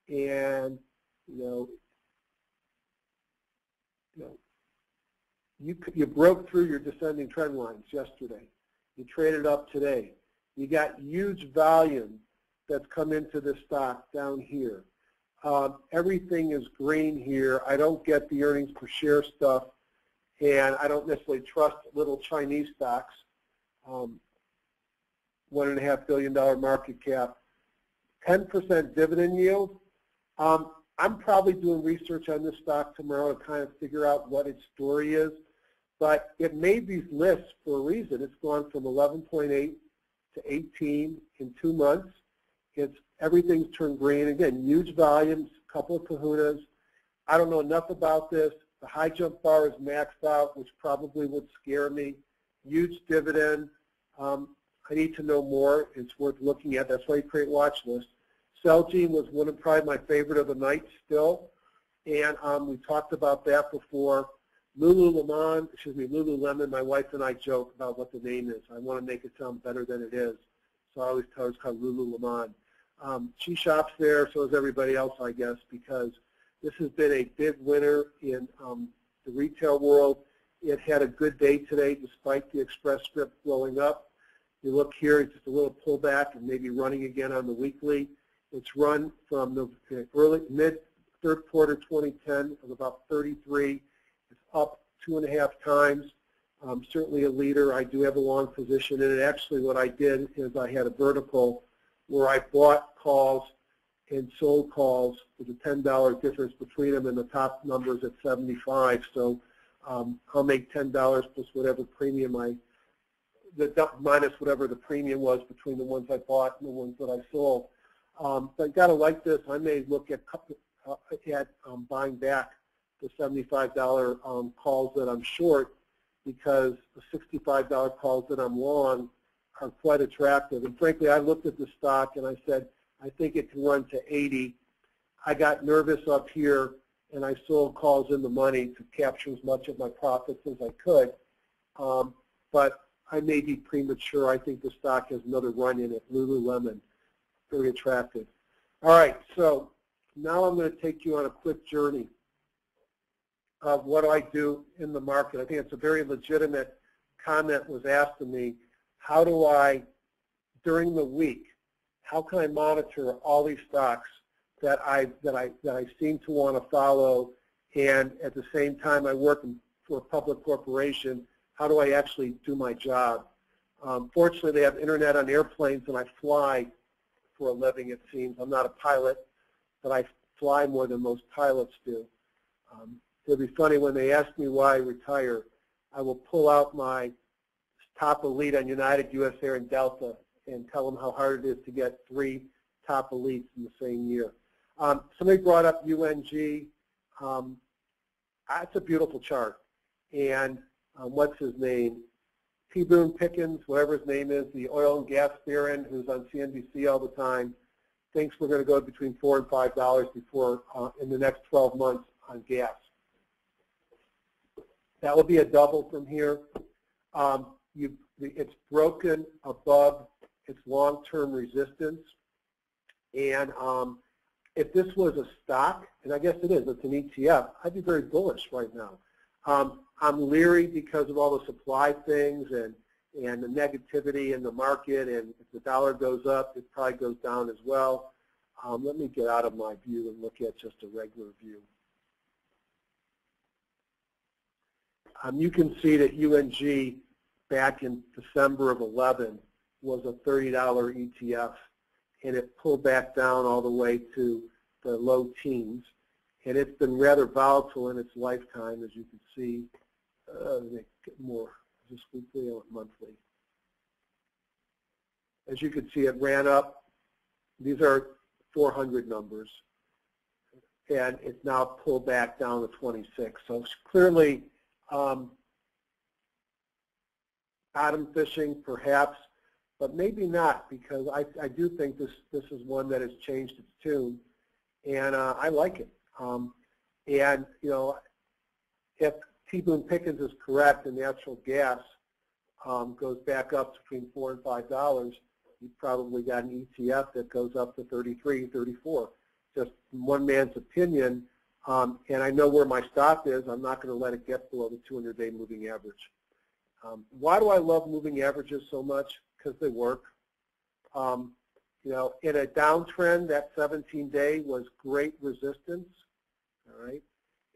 and you broke through your descending trend lines yesterday. You traded up today. You got huge volume that's come into this stock down here. Everything is green here. I don't get the earnings per share stuff, and I don't necessarily trust little Chinese stocks. $1.5 billion market cap, 10% dividend yield. I'm probably doing research on this stock tomorrow to kind of figure out what its story is, but it made these lists for a reason. It's gone from 11.8 to 18 in 2 months. Everything's turned green. Again, huge volumes, a couple of kahunas. I don't know enough about this. The high jump bar is maxed out, which probably would scare me. Huge dividend. I need to know more. It's worth looking at. That's why you create watch lists. Celgene was one of probably my favorite of the night still, and we talked about that before. Lululemon, my wife and I joke about what the name is. I want to make it sound better than it is, so I always tell her it's called Lululemon. She shops there, so does everybody else, I guess, because this has been a big winner in the retail world. It had a good day today despite the Express Script blowing up. You look here, it's just a little pullback and maybe running again on the weekly. It's run from the mid-third quarter 2010 of about 33. It's up 2.5 times. Certainly a leader. I do have a long position in it. Actually, what I did is I had a vertical where I bought calls and sold calls with a $10 difference between them, and the top numbers at 75. So I'll make $10 plus whatever premium minus whatever the premium was between the ones I bought and the ones that I sold. But you got to like this. I may look at buying back the $75 calls that I'm short, because the $65 calls that I'm long are quite attractive. And frankly, I looked at the stock and I said, I think it can run to 80. I got nervous up here and I sold calls in the money to capture as much of my profits as I could. But I may be premature. I think the stock has another run in it. Lululemon, very attractive. All right, so now I'm going to take you on a quick journey of what do I do in the market. I think it's a very legitimate comment was asked of me. How do I, during the week, how can I monitor all these stocks that I seem to want to follow, and at the same time I work for a public corporation? How do I actually do my job? Fortunately, they have internet on airplanes, and I fly for a living, it seems. I'm not a pilot, but I fly more than most pilots do. It'll be funny when they ask me why I retire, I will pull out my top elite on United, US Air, and Delta and tell them how hard it is to get 3 top elites in the same year. Somebody brought up UNG. It's a beautiful chart. And what's his name? T. Boone Pickens, whatever his name is, the oil and gas baron who's on CNBC all the time, thinks we're going to go between $4 and $5 before in the next 12 months on gas. That will be a double from here. It's broken above its long-term resistance. And if this was a stock, and I guess it is, it's an ETF, I'd be very bullish right now. I'm leery because of all the supply things and the negativity in the market, and if the dollar goes up, it probably goes down as well. Let me get out of my view and look at just a regular view. You can see that UNG back in December of 11 was a $30 ETF, and it pulled back down all the way to the low teens. and it's been rather volatile in its lifetime, as you can see. More, is this weekly or monthly? As you can see, it ran up. These are 400 numbers, and it's now pulled back down to 26. So it's clearly bottom fishing, perhaps, but maybe not, because I do think this is one that has changed its tune, and I like it. And you know, if T. Boone Pickens is correct and natural gas goes back up between $4 and $5, you've probably got an ETF that goes up to 33, 34. Just one man's opinion, and I know where my stop is. I'm not going to let it get below the 200-day moving average. Why do I love moving averages so much? Because they work. You know, in a downtrend, that 17-day was great resistance. All right.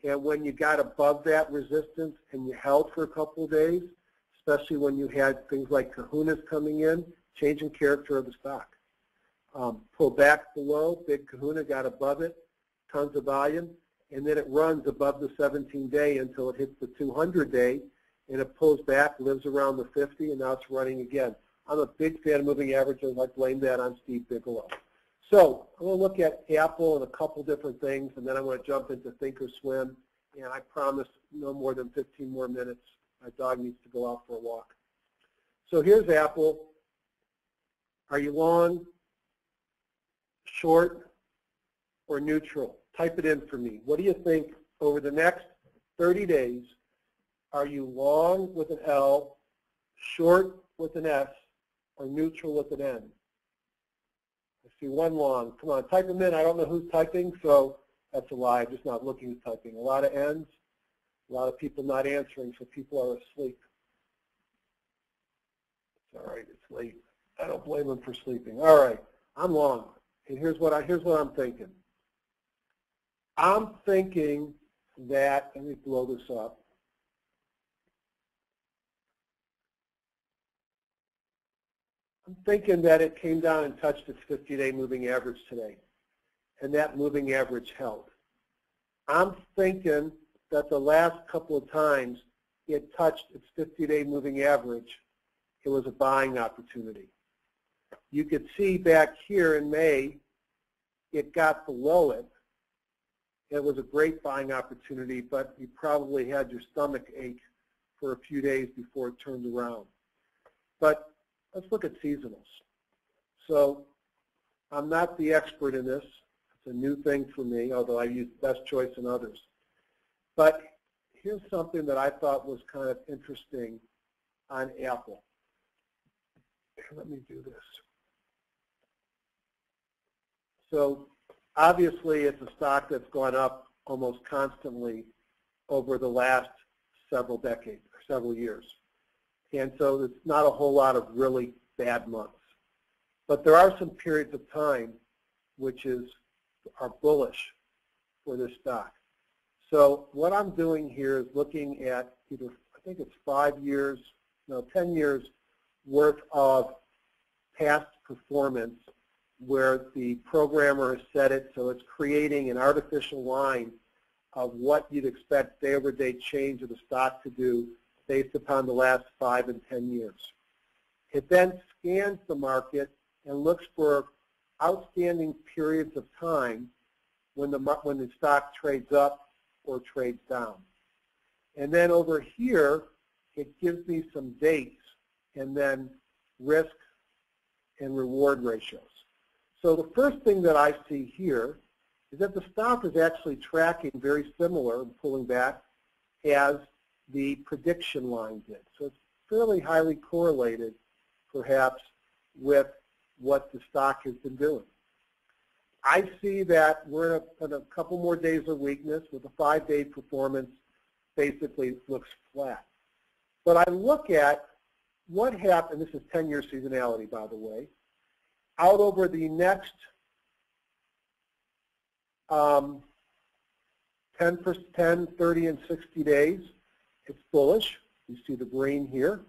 And when you got above that resistance and you held for a couple of days, especially when you had things like kahunas coming in, changing character of the stock. Pulled back below, big kahuna got above it, tons of volume, and then it runs above the 17-day until it hits the 200-day, and it pulls back, lives around the 50, and now it's running again. I'm a big fan of moving averages. I blame that on Steve Bigelow. So I'm going to look at Apple and a couple different things, and then I'm going to jump into Thinkorswim, and I promise no more than 15 more minutes. My dog needs to go out for a walk. So here's Apple. Are you long, short, or neutral? Type it in for me. What do you think over the next 30 days? Are you long with an L, short with an S, or neutral with an N? I see one long. Come on, type them in. I don't know who's typing, so that's a lie. I'm just not looking at typing. A lot of N's, a lot of people not answering, so people are asleep. It's all right. It's late. I don't blame them for sleeping. All right, I'm long, and here's what I'm thinking. I'm thinking that, let me blow this up. I'm thinking that it came down and touched its 50-day moving average today, and that moving average held. I'm thinking that the last couple of times it touched its 50-day moving average, it was a buying opportunity. You could see back here in May, it got below it. It was a great buying opportunity, but you probably had your stomach ache for a few days before it turned around. But let's look at seasonals. So I'm not the expert in this. It's a new thing for me, although I use Best Choice and others. But here's something that I thought was kind of interesting on Apple. Let me do this. So obviously it's a stock that's gone up almost constantly over the last several decades, or several years. And so it's not a whole lot of really bad months. But there are some periods of time which are bullish for this stock. So what I'm doing here is looking at either, I think it's 10 years worth of past performance where the programmer has set it so it's creating an artificial line of what you'd expect day-over-day change of the stock to do based upon the last 5 and 10 years. It then scans the market and looks for outstanding periods of time when the stock trades up or trades down. And then over here, it gives me some dates and then risk and reward ratios. So the first thing that I see here is that the stock is actually tracking very similar and pulling back as the prediction line did. So it's fairly highly correlated, perhaps, with what the stock has been doing. I see that we're in a couple more days of weakness with a 5-day performance basically looks flat. But I look at what happened, this is 10-year seasonality, by the way, out over the next 10, 30, and 60 days, it's bullish. You see the green here.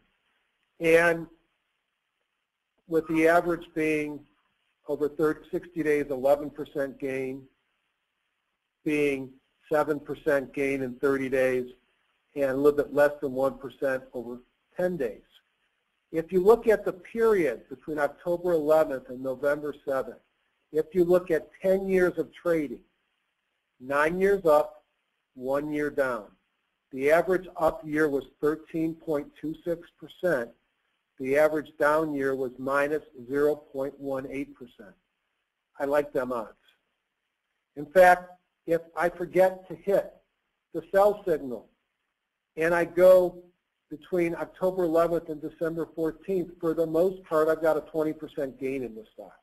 And with the average being over 60 days, 11% gain, being 7% gain in 30 days, and a little bit less than 1% over 10 days. If you look at the period between October 11th and November 7th, if you look at 10 years of trading, 9 years up, 1 year down. The average up year was 13.26%. The average down year was minus 0.18%. I like them odds. In fact, if I forget to hit the sell signal and I go between October 11th and December 14th, for the most part, I've got a 20% gain in the stock.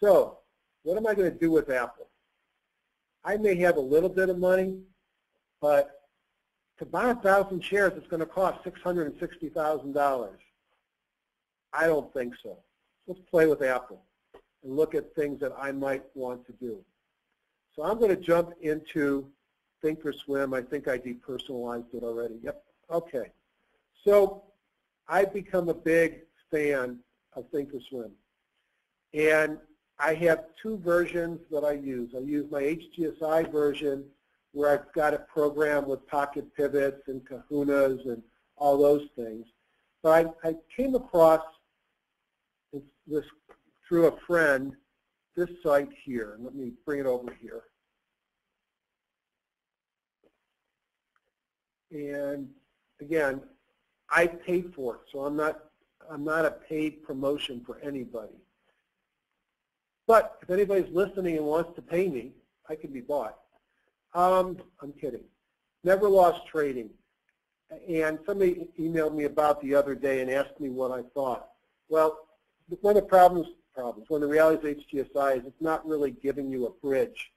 So what am I going to do with Apple? I may have a little bit of money, but to buy 1,000 shares, it's going to cost $660,000. I don't think so. Let's play with Apple and look at things that I might want to do. So I'm going to jump into Thinkorswim. I think I depersonalized it already. Yep. Okay. So I've become a big fan of Thinkorswim. And I have two versions that I use. I use my HTSI version where I've got it programmed with pocket pivots and kahunas and all those things. But I came across this through a friend, this site here. Let me bring it over here. And again, I paid for it, so I'm not a paid promotion for anybody. But if anybody's listening and wants to pay me, I can be bought. I'm kidding. Never Lost Trading. And somebody emailed me about the other day and asked me what I thought. Well, one of the problems, one of the realities of HTSI is it's not really giving you a bridge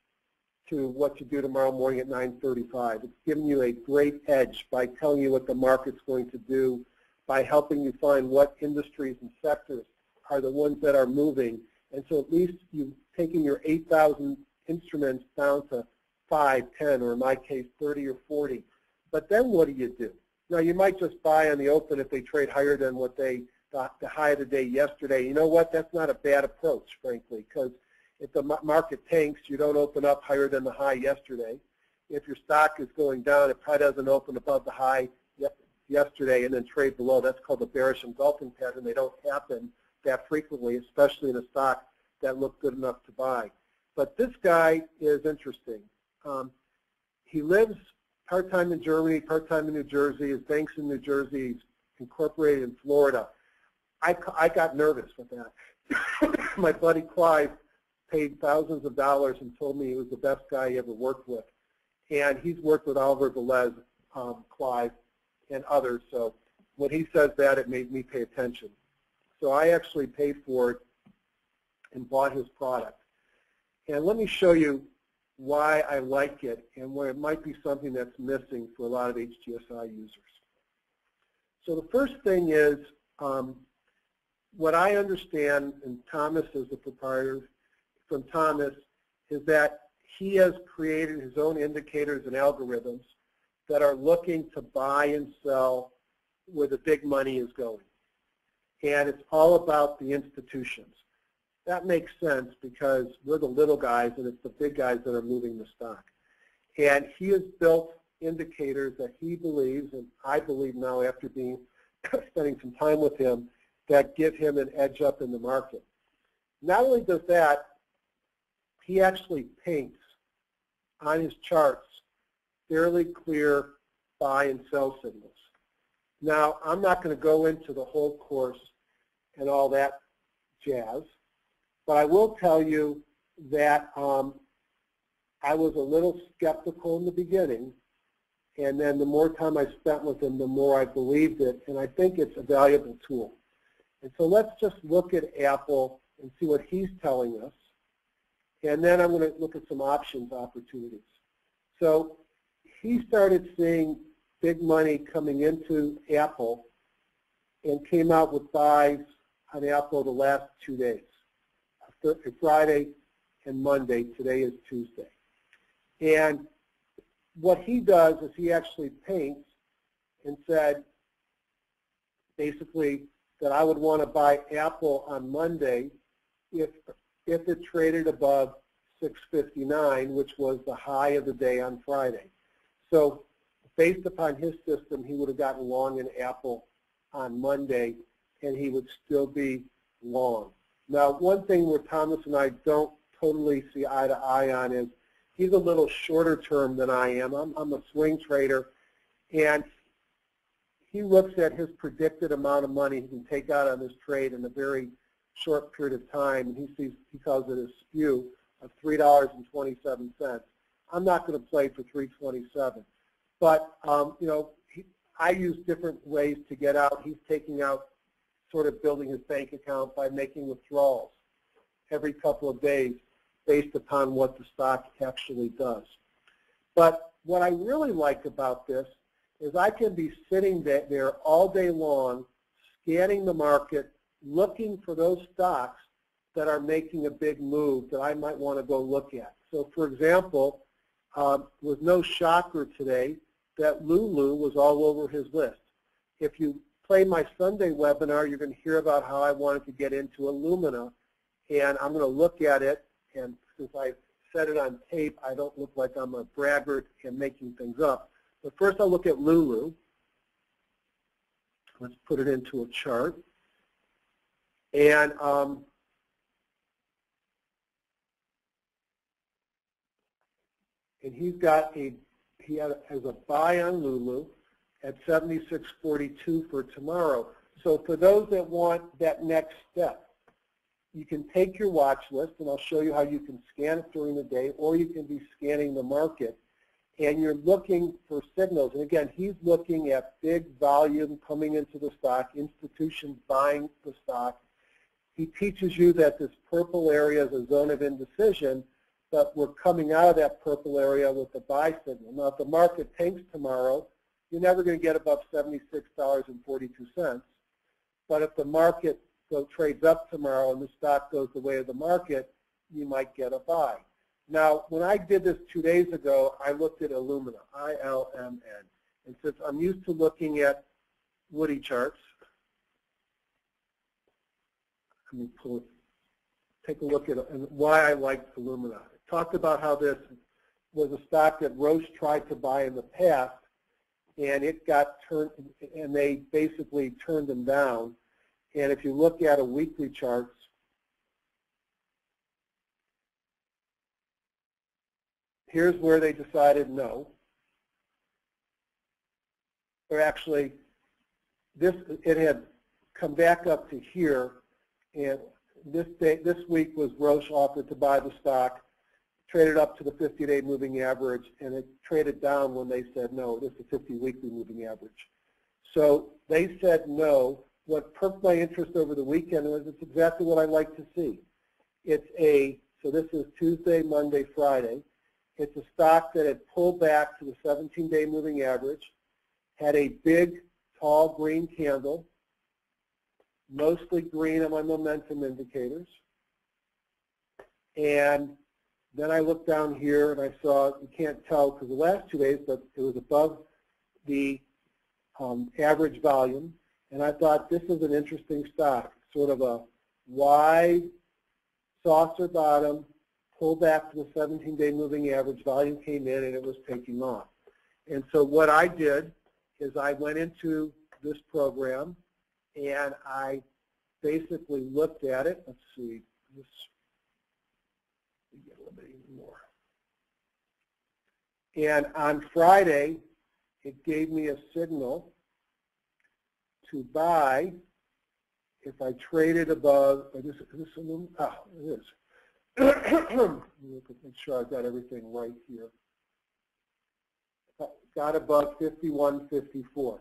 to what to do tomorrow morning at 9:35. It's giving you a great edge by telling you what the market's going to do, by helping you find what industries and sectors are the ones that are moving. And so at least you've taken your 8,000 instruments down to 5, 10, or in my case, 30 or 40. But then what do? Now, you might just buy on the open if they trade higher than what the high of the day yesterday. You know what? That's not a bad approach, frankly, because if the market tanks, you don't open up higher than the high yesterday. If your stock is going down, it probably doesn't open above the high yesterday and then trade below. That's called the bearish engulfing pattern. They don't happen that frequently, especially in a stock that looked good enough to buy. But this guy is interesting. He lives part-time in Germany, part-time in New Jersey. His bank's in New Jersey. He's incorporated in Florida. I got nervous with that. My buddy Clive paid thousands of dollars and told me he was the best guy he ever worked with. And he's worked with Oliver Velez, Clive, and others. So when he says that, it made me pay attention. So I actually paid for it and bought his product. And let me show you why I like it and where it might be something that's missing for a lot of HTSI users. So the first thing is, what I understand, and Thomas is the proprietor from Thomas, is that he has created his own indicators and algorithms that are looking to buy and sell where the big money is going. And it's all about the institutions. That makes sense because we're the little guys and it's the big guys that are moving the stock. And he has built indicators that he believes, and I believe now after spending some time with him, that give him an edge up in the market. Not only does that, he actually paints on his charts fairly clear buy and sell signals. Now, I'm not going to go into the whole course and all that jazz, but I will tell you that I was a little skeptical in the beginning, and then the more time I spent with him, the more I believed it, and I think it's a valuable tool. And so let's just look at Apple and see what he's telling us, and then I'm going to look at some options opportunities. So he started seeing big money coming into Apple and came out with buys on Apple the last 2 days, Friday and Monday. Today is Tuesday. And what he does is he actually paints and said basically that I would want to buy Apple on Monday if it traded above 659, which was the high of the day on Friday. So based upon his system, he would have gotten long in Apple on Monday, and he would still be long. Now, one thing where Thomas and I don't totally see eye to eye on is he's a little shorter term than I am. I'm a swing trader, and he looks at his predicted amount of money he can take out on this trade in a very short period of time, and he calls it a spew of $3.27. I'm not going to play for $3.27, but you know, I use different ways to get out. He's taking out, sort of building his bank account by making withdrawals every couple of days based upon what the stock actually does. But what I really like about this is I can be sitting there all day long, scanning the market, looking for those stocks that are making a big move that I might want to go look at. So for example, was no shocker today that Lulu was all over his list. If you play my Sunday webinar, you're going to hear about how I wanted to get into Illumina, and I'm going to look at it, and since I said it on tape, I don't look like I'm a braggart and making things up. But first I'll look at Lulu. Let's put it into a chart. And he has a buy on Lulu at 76.42 for tomorrow. So for those that want that next step, you can take your watch list, and I'll show you how you can scan it during the day, or you can be scanning the market, and you're looking for signals. And again, he's looking at big volume coming into the stock, institutions buying the stock. He teaches you that this purple area is a zone of indecision, but we're coming out of that purple area with the buy signal. Now, if the market tanks tomorrow, you're never going to get above $76.42. But if the market trades up tomorrow and the stock goes the way of the market, you might get a buy. Now, when I did this 2 days ago, I looked at Illumina, I-L-M-N. And since I'm used to looking at Woody charts, let me take a look at it and why I liked Illumina. I talked about how this was a stock that Roche tried to buy in the past, and it got turned, and they basically turned them down. And if you look at a weekly charts, here's where they decided no. Or actually, it had come back up to here, and this week was Roche offered to buy the stock, traded up to the 50-day moving average, and it traded down when they said no. This is a 50-weekly moving average. So they said no. What perked my interest over the weekend was it's exactly what I like to see. So this is Tuesday, Monday, Friday. It's a stock that had pulled back to the 17-day moving average, had a big, tall green candle, mostly green on my momentum indicators. And then I looked down here and I saw, you can't tell because the last 2 days, but it was above the average volume. And I thought this is an interesting stock, sort of a wide saucer bottom, pull back to the 17-day moving average, volume came in and it was taking off. And so what I did is I went into this program and I basically looked at it. Let's see, let me get a little bit even more. And on Friday, it gave me a signal to buy if I traded above, is this a little, oh, it is. Let me make sure I've got everything right here. Got above 51.54.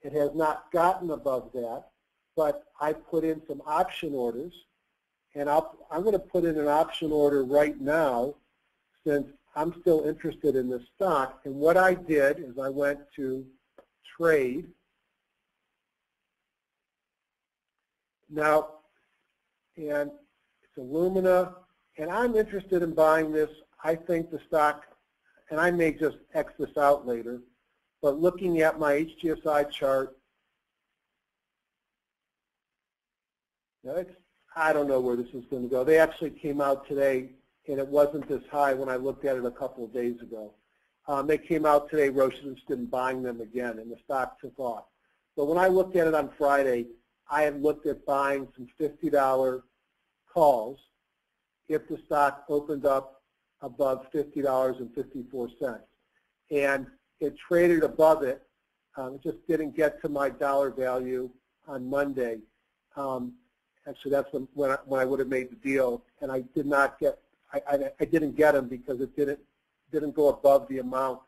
It has not gotten above that, but I put in some option orders, and I'm going to put in an option order right now since I'm still interested in this stock. And what I did is I went to trade. Now, and it's Illumina, and I'm interested in buying this. I think the stock, and I may just X this out later, but looking at my HGSI chart, I don't know where this is going to go. They actually came out today and it wasn't this high when I looked at it a couple of days ago. They came out today, Roche is interested in buying them again, and the stock took off. But when I looked at it on Friday, I had looked at buying some $50 calls if the stock opened up above $50.54. And it traded above it. It just didn't get to my dollar value on Monday. Actually, that's when I would have made the deal, and I did not get. I didn't get them because it didn't go above the amount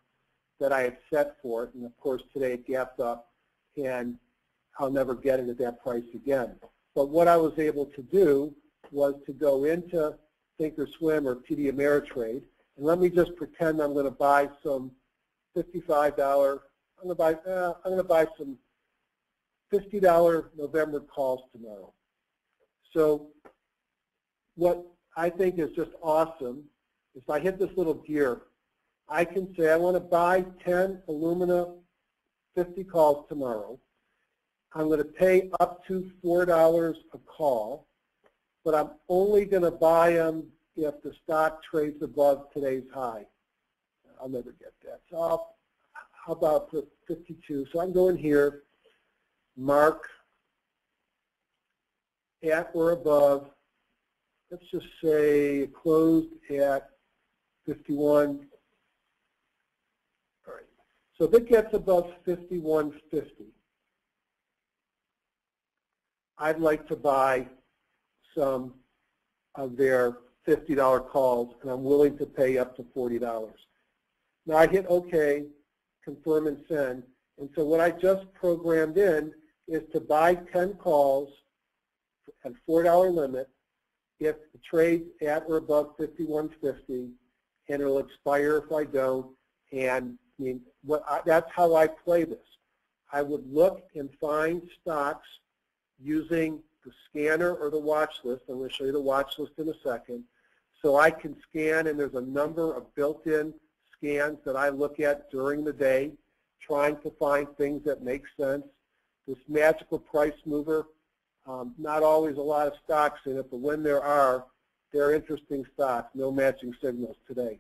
that I had set for it. And of course, today it gapped up, and I'll never get it at that price again. But what I was able to do was to go into Thinkorswim or TD Ameritrade, and let me just pretend I'm going to buy some $55. I'm going to buy some $50 November calls tomorrow. So what I think is just awesome is if I hit this little gear, I can say I want to buy 10 Illumina 50 calls tomorrow. I'm going to pay up to $4 a call, but I'm only going to buy them if the stock trades above today's high. I'll never get that. So how about put 52? So I'm going here, mark at or above. Let's just say it closed at 51. All right. So if it gets above 51.50, I'd like to buy some of their $50 calls, and I'm willing to pay up to $40. Now I hit OK, confirm and send, and so what I just programmed in is to buy 10 calls at $4 limit if the trade's at or above 51.50, and it'll expire if I don't. And I mean, that's how I play this. I would look and find stocks using the scanner or the watch list. I'm going to show you the watch list in a second. So I can scan, and there's a number of built-in scans that I look at during the day, trying to find things that make sense. This magical price mover, not always a lot of stocks in it, but when there are, they're interesting stocks, no matching signals today.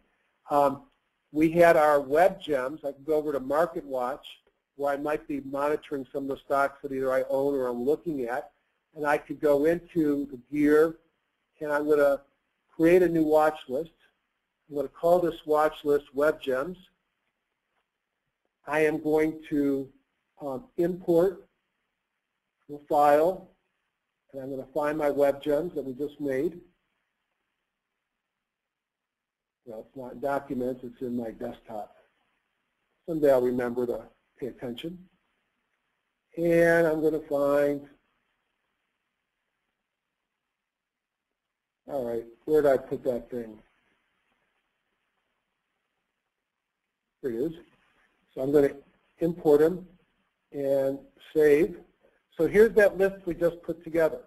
We had our web gems. I can go over to Market Watch, where I might be monitoring some of the stocks that either I own or I'm looking at, and I could go into the gear, and I'm going to create a new watch list. I'm going to call this watch list Web Gems. I am going to import the file, and I'm going to find my Web Gems that we just made. Well, it's not in Documents, it's in my desktop. Someday I'll remember to pay attention. And I'm going to find, all right, where did I put that thing? Here it is. So I'm going to import them and save. So here's that list we just put together.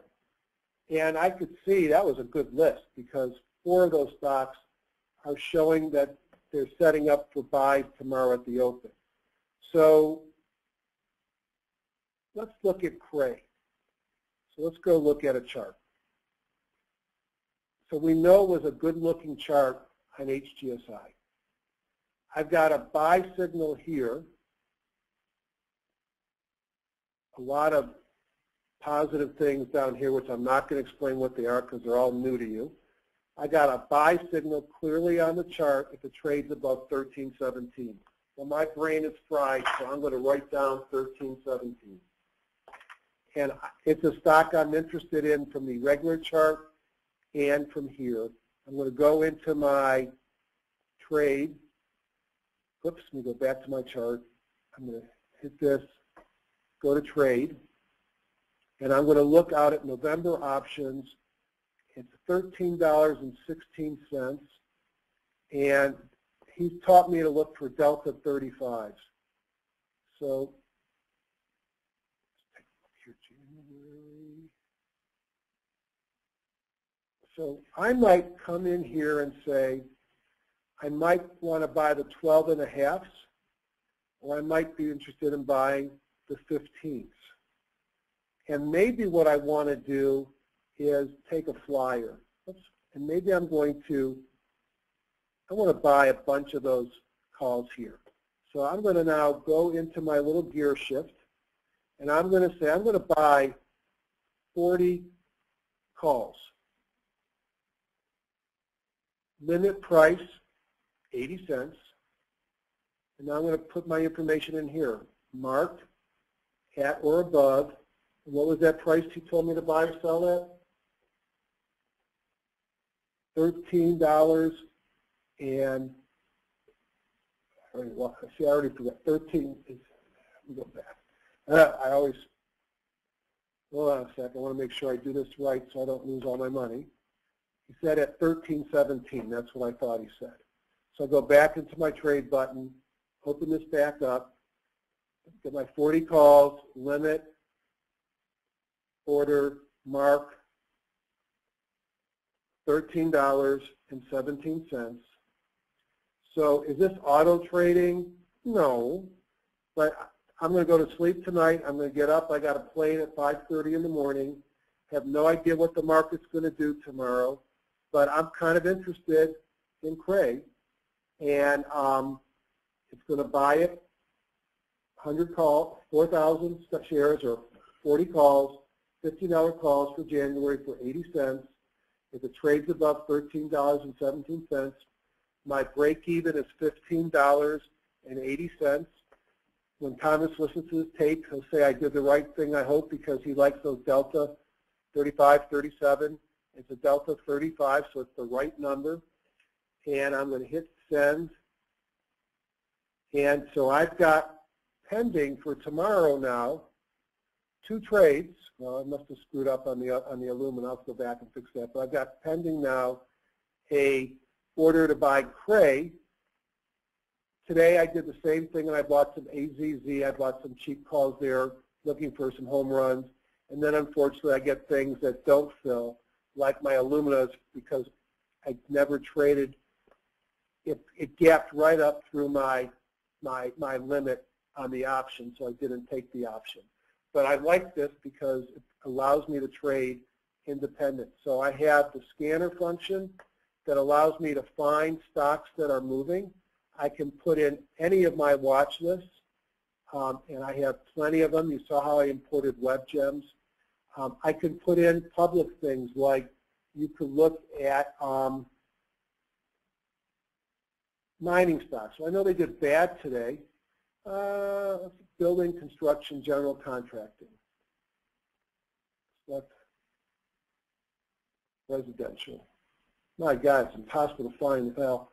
And I could see that was a good list because 4 of those stocks are showing that they're setting up for buys tomorrow at the open. So let's look at Cray. So let's go look at a chart. So we know it was a good-looking chart on HGSI. I've got a buy signal here, a lot of positive things down here, which I'm not going to explain what they are because they're all new to you. I got a buy signal clearly on the chart if it trades above 13.17. Well, my brain is fried, so I'm going to write down 13.17. And it's a stock I'm interested in from the regular chart and from here. I'm going to go into my trade. Oops, let me go back to my chart. I'm going to hit this, go to trade, and I'm going to look out at November options. It's $13.16, and he's taught me to look for delta 35s. So let's take a look here, January. So I might come in here and say, I might want to buy the 12.5s, or I might be interested in buying the 15s. And maybe what I want to do is take a flyer. And maybe I'm going to I want to buy a bunch of those calls here. So I'm going to now go into my little gear shift, and I'm going to say I'm going to buy 40 calls. Limit price, 80 cents. And now I'm going to put my information in here. Marked at or above. And what was that price he told me to buy or sell at? $13 and, see, I already forgot. 13 is, let me go back. I always, hold on a second. I want to make sure I do this right so I don't lose all my money. He said at 13.17. That's what I thought he said. So I'll go back into my trade button, open this back up, get my 40 calls, limit, order, mark, $13.17. So is this auto trading? No, but I'm going to go to sleep tonight. I'm going to get up. I got a plane at 5:30 in the morning. Have no idea what the market's going to do tomorrow, but I'm kind of interested in Cray, and it's going to buy it. 100 calls, 4,000 shares or 40 calls, $15 calls for January for 80 cents. If it trades above $13.17, my break even is $15.80. When Thomas listens to his tape, he'll say I did the right thing, I hope, because he likes those delta 35, 37. It's a delta 35, so it's the right number. And I'm going to hit send. And so I've got pending for tomorrow now 2 trades. Well, I must have screwed up on the aluminum. I'll go back and fix that. But I've got pending now a order to buy Cray. Today I did the same thing, and I bought some AZZ. I bought some cheap calls there, looking for some home runs. And then unfortunately I get things that don't fill, like my aluminas, because I never traded. It gapped right up through my limit on the option, so I didn't take the option. But I like this because it allows me to trade independent. So I have the scanner function that allows me to find stocks that are moving. I can put in any of my watch lists, and I have plenty of them. You saw how I imported web gems. I can put in public things like you could look at mining stocks. So I know they did bad today. Building, construction, general contracting. Select residential. My God, it's impossible to find. Well,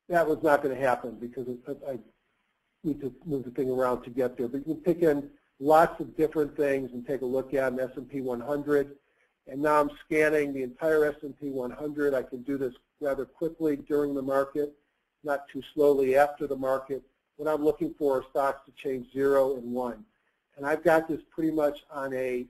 that was not going to happen because I need to move the thing around to get there. But you can pick in lots of different things and take a look at an S&P 100. And now I'm scanning the entire S&P 100. I can do this rather quickly during the market, not too slowly after the market. What I'm looking for are stocks to change 0 and 1. And I've got this pretty much on a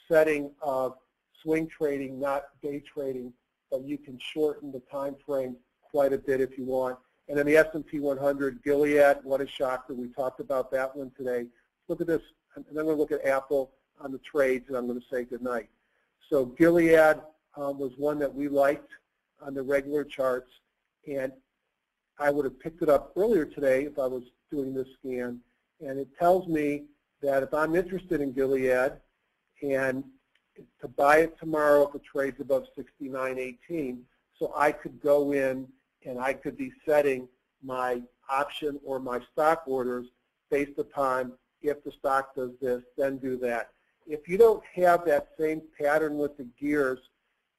setting of swing trading, not day trading, but you can shorten the time frame quite a bit if you want. And then the S&P 100, Gilead, what a shocker. We talked about that one today. Look at this, and then I'm going to look at Apple on the trades, and I'm going to say goodnight. So Gilead was one that we liked on the regular charts, and I would have picked it up earlier today if I was doing this scan. And it tells me that if I'm interested in Gilead and to buy it tomorrow if it trades above 69.18, so I could go in and I could be setting my option or my stock orders based upon if the stock does this, then do that. If you don't have that same pattern with the gears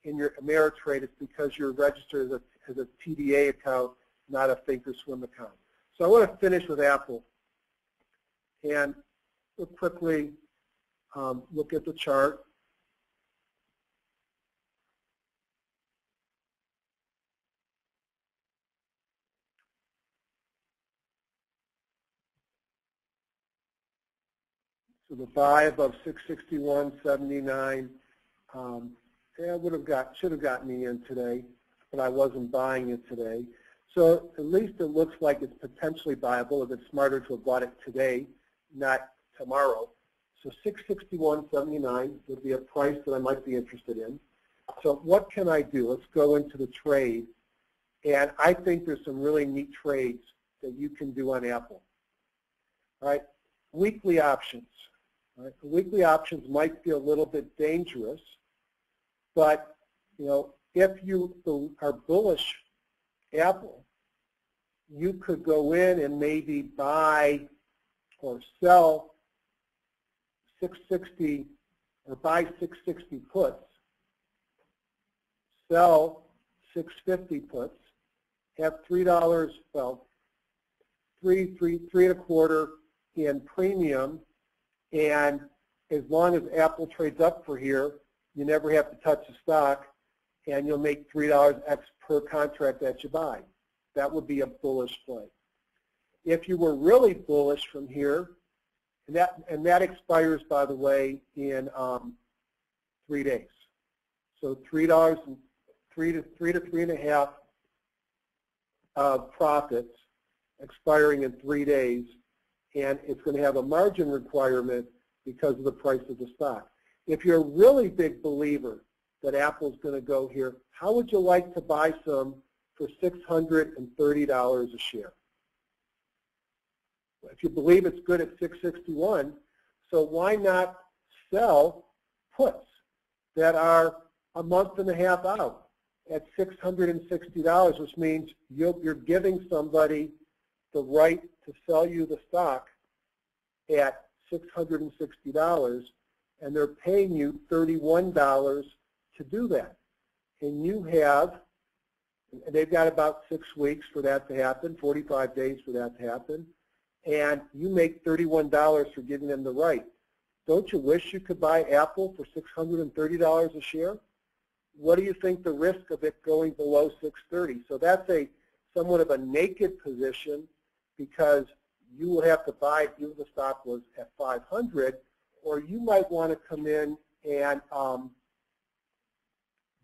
in your Ameritrade, it's because you're registered as a TDA account, not a Thinkorswim account. So I want to finish with Apple. And we'll quickly look at the chart. So the buy above 661.79, should have gotten me in today, but I wasn't buying it today. So at least it looks like it's potentially viable if it's smarter to have bought it today, not tomorrow. So 661.79 would be a price that I might be interested in. So what can I do? Let's go into the trade. And I think there's some really neat trades that you can do on Apple. All right, weekly options. All right? Weekly options might be a little bit dangerous, but if you are bullish Apple, you could go in and maybe buy or sell 660 or buy 660 puts, sell 650 puts, have $3, well, three and a quarter in premium, and as long as Apple trades up for here, you never have to touch the stock, and you'll make $3 X per contract that you buy. That would be a bullish play. If you were really bullish from here, and that expires, by the way, in 3 days. So $3 and three to 3.5 profits expiring in 3 days, and it's going to have a margin requirement because of the price of the stock. If you're a really big believer that Apple's going to go here, how would you like to buy some for $630 a share? If you believe it's good at 661, so why not sell puts that are a month and a half out at $660, which means you're giving somebody the right to sell you the stock at $660, and they're paying you $31 to do that. And you have, and they've got about 6 weeks for that to happen, 45 days for that to happen, and you make $31 for giving them the right. Don't you wish you could buy Apple for $630 a share? What do you think the risk of it going below 630? So that's a somewhat of a naked position, because you will have to buy if the stock was at 500, or you might want to come in and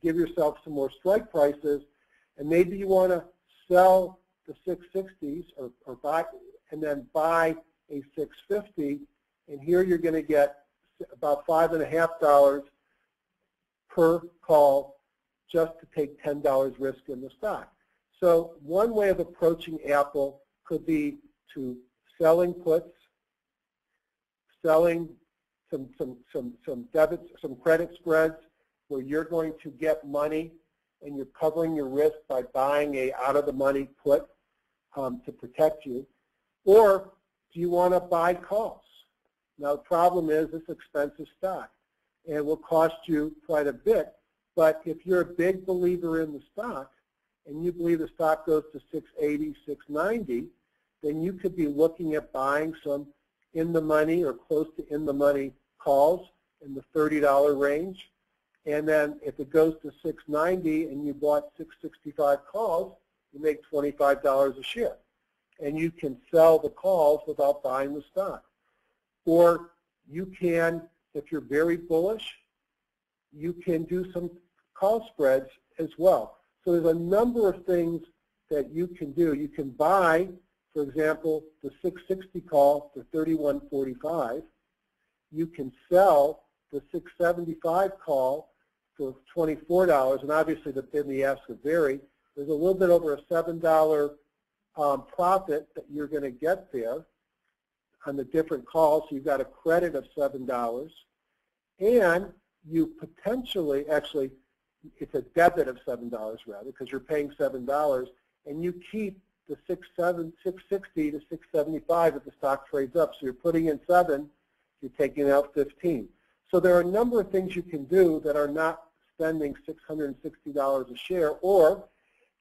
give yourself some more strike prices, and maybe you want to sell the 660s or buy and then buy a 650, and here you're going to get about $5.50 per call just to take $10 risk in the stock. So one way of approaching Apple could be to selling puts, selling some debits, some credit spreads where you're going to get money and you're covering your risk by buying a out-of-the-money put to protect you. Or do you want to buy calls? Now the problem is it's expensive stock and it will cost you quite a bit, but if you're a big believer in the stock and you believe the stock goes to 680, 690, then you could be looking at buying some in-the-money or close to in-the-money calls in the $30 range. And then if it goes to 690 and you bought 665 calls, you make $25 a share. And you can sell the calls without buying the stock. Or you can, if you're very bullish, you can do some call spreads as well. So there's a number of things that you can do. You can buy, for example, the 660 call for $31.45. You can sell the 675 call for $24, and obviously the bid and the ask will vary. There's a little bit over a $7 profit that you're going to get there on the different calls. So you've got a credit of $7, and you potentially, actually, it's a debit of $7 rather, because you're paying $7, and you keep the 660 to 675 if the stock trades up. So you're putting in 7, you're taking out 15. So there are a number of things you can do that are not spending $660 a share, or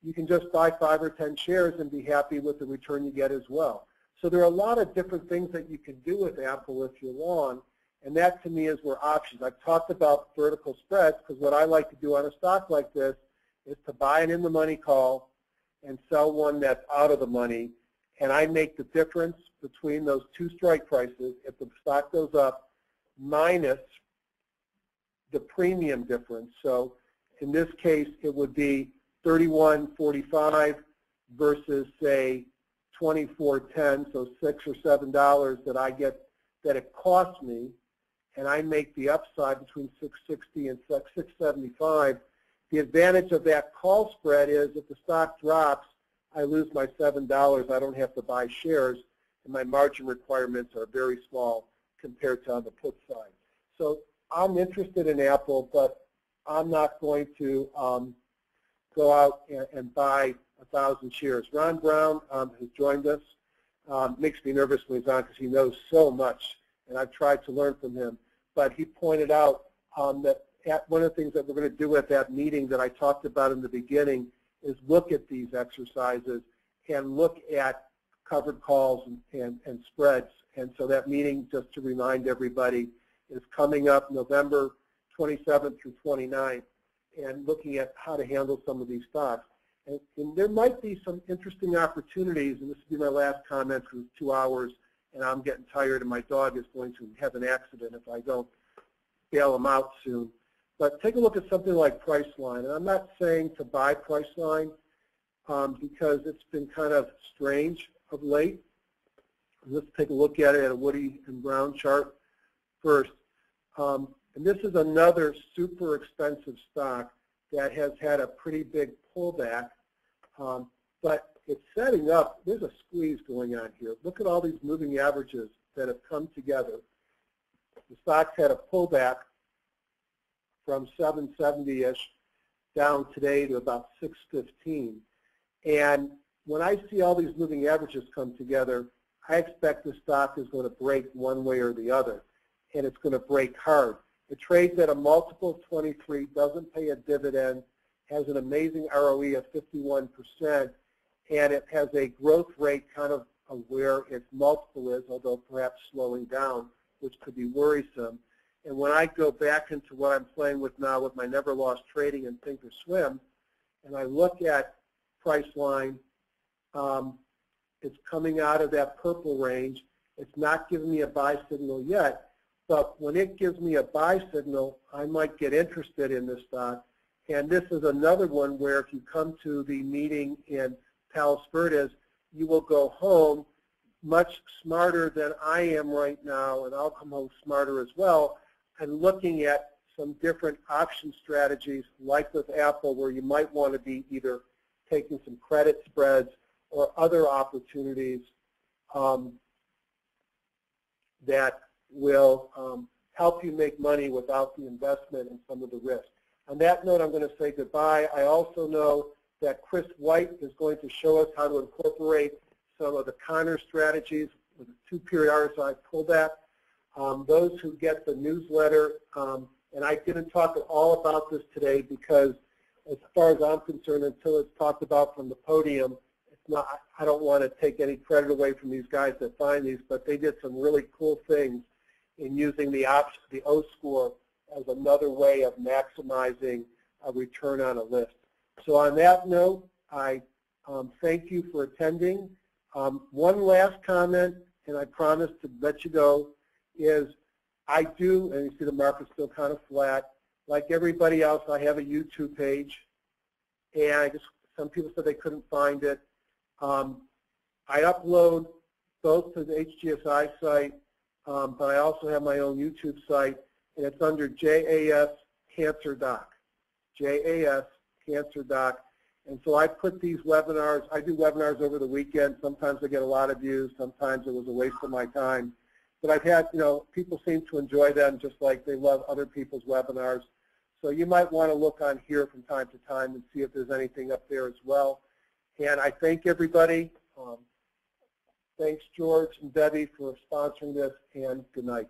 you can just buy 5 or 10 shares and be happy with the return you get as well. So there are a lot of different things that you can do with Apple if you're long, and that to me is where options. I've talked about vertical spreads because what I like to do on a stock like this is to buy an in-the-money call and sell one that's out of the money, and I make the difference between those two strike prices if the stock goes up minus the premium difference. So in this case, it would be $31.45 versus, say, $24.10, so $6 or $7 that I get, that it costs me, and I make the upside between 660 and 675, the advantage of that call spread is if the stock drops, I lose my $7. I don't have to buy shares, and my margin requirements are very small compared to on the put side. So I'm interested in Apple, but I'm not going to go out and buy 1,000 shares. Ron Brown has joined us. Makes me nervous when he's on because he knows so much, and I've tried to learn from him. But he pointed out that one of the things that we're going to do at that meeting that I talked about in the beginning is look at these exercises and look at covered calls and spreads. And so that meeting, just to remind everybody, is coming up November 27th through 29th, and looking at how to handle some of these stocks. And there might be some interesting opportunities, and this will be my last comment because it's 2 hours, and I'm getting tired, and my dog is going to have an accident if I don't bail him out soon. But take a look at something like Priceline. And I'm not saying to buy Priceline because it's been kind of strange of late. Let's take a look at it at a Woody and Brown chart first. And this is another super expensive stock that has had a pretty big pullback. But it's setting up, there's a squeeze going on here. Look at all these moving averages that have come together. The stock's had a pullback from 770-ish down today to about 615. And when I see all these moving averages come together, I expect the stock is going to break one way or the other, and it's going to break hard. It trades at a multiple of 23, doesn't pay a dividend, has an amazing ROE of 51%, and it has a growth rate kind of where its multiple is, although perhaps slowing down, which could be worrisome. And when I go back into what I'm playing with now with my Never Lost Trading and Thinkorswim, and I look at Priceline, it's coming out of that purple range. It's not giving me a buy signal yet, but when it gives me a buy signal, I might get interested in this stock. And this is another one where if you come to the meeting in Palos Verdes, you will go home much smarter than I am right now, and I'll come home smarter as well, and looking at some different option strategies like with Apple where you might want to be either taking some credit spreads or other opportunities that will help you make money without the investment and some of the risk. On that note, I'm going to say goodbye. I also know that Chris White is going to show us how to incorporate some of the Connor strategies with a 2-period RSI pullback. Those who get the newsletter, and I didn't talk at all about this today because as far as I'm concerned, until it's talked about from the podium, it's not, I don't want to take any credit away from these guys that find these, but they did some really cool things in using the O-score as another way of maximizing a return on a list. So on that note, I thank you for attending. One last comment, and I promise to let you go, is I do, and you see the market's still kind of flat, like everybody else, I have a YouTube page, and some people said they couldn't find it. I upload both to the HGSI site, but I also have my own YouTube site, and it's under JAS Cancer Doc, JAS Cancer Doc. And so I put these webinars, I do webinars over the weekend. Sometimes I get a lot of views, sometimes it was a waste of my time. But I've had, people seem to enjoy them just like they love other people's webinars. So you might want to look on here from time to time and see if there's anything up there as well. And I thank everybody. Thanks, George and Debbie, for sponsoring this, and good night.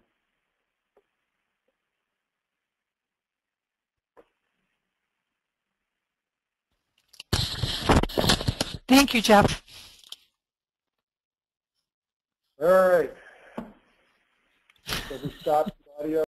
Thank you, Jeff. All right. So we stop the audio.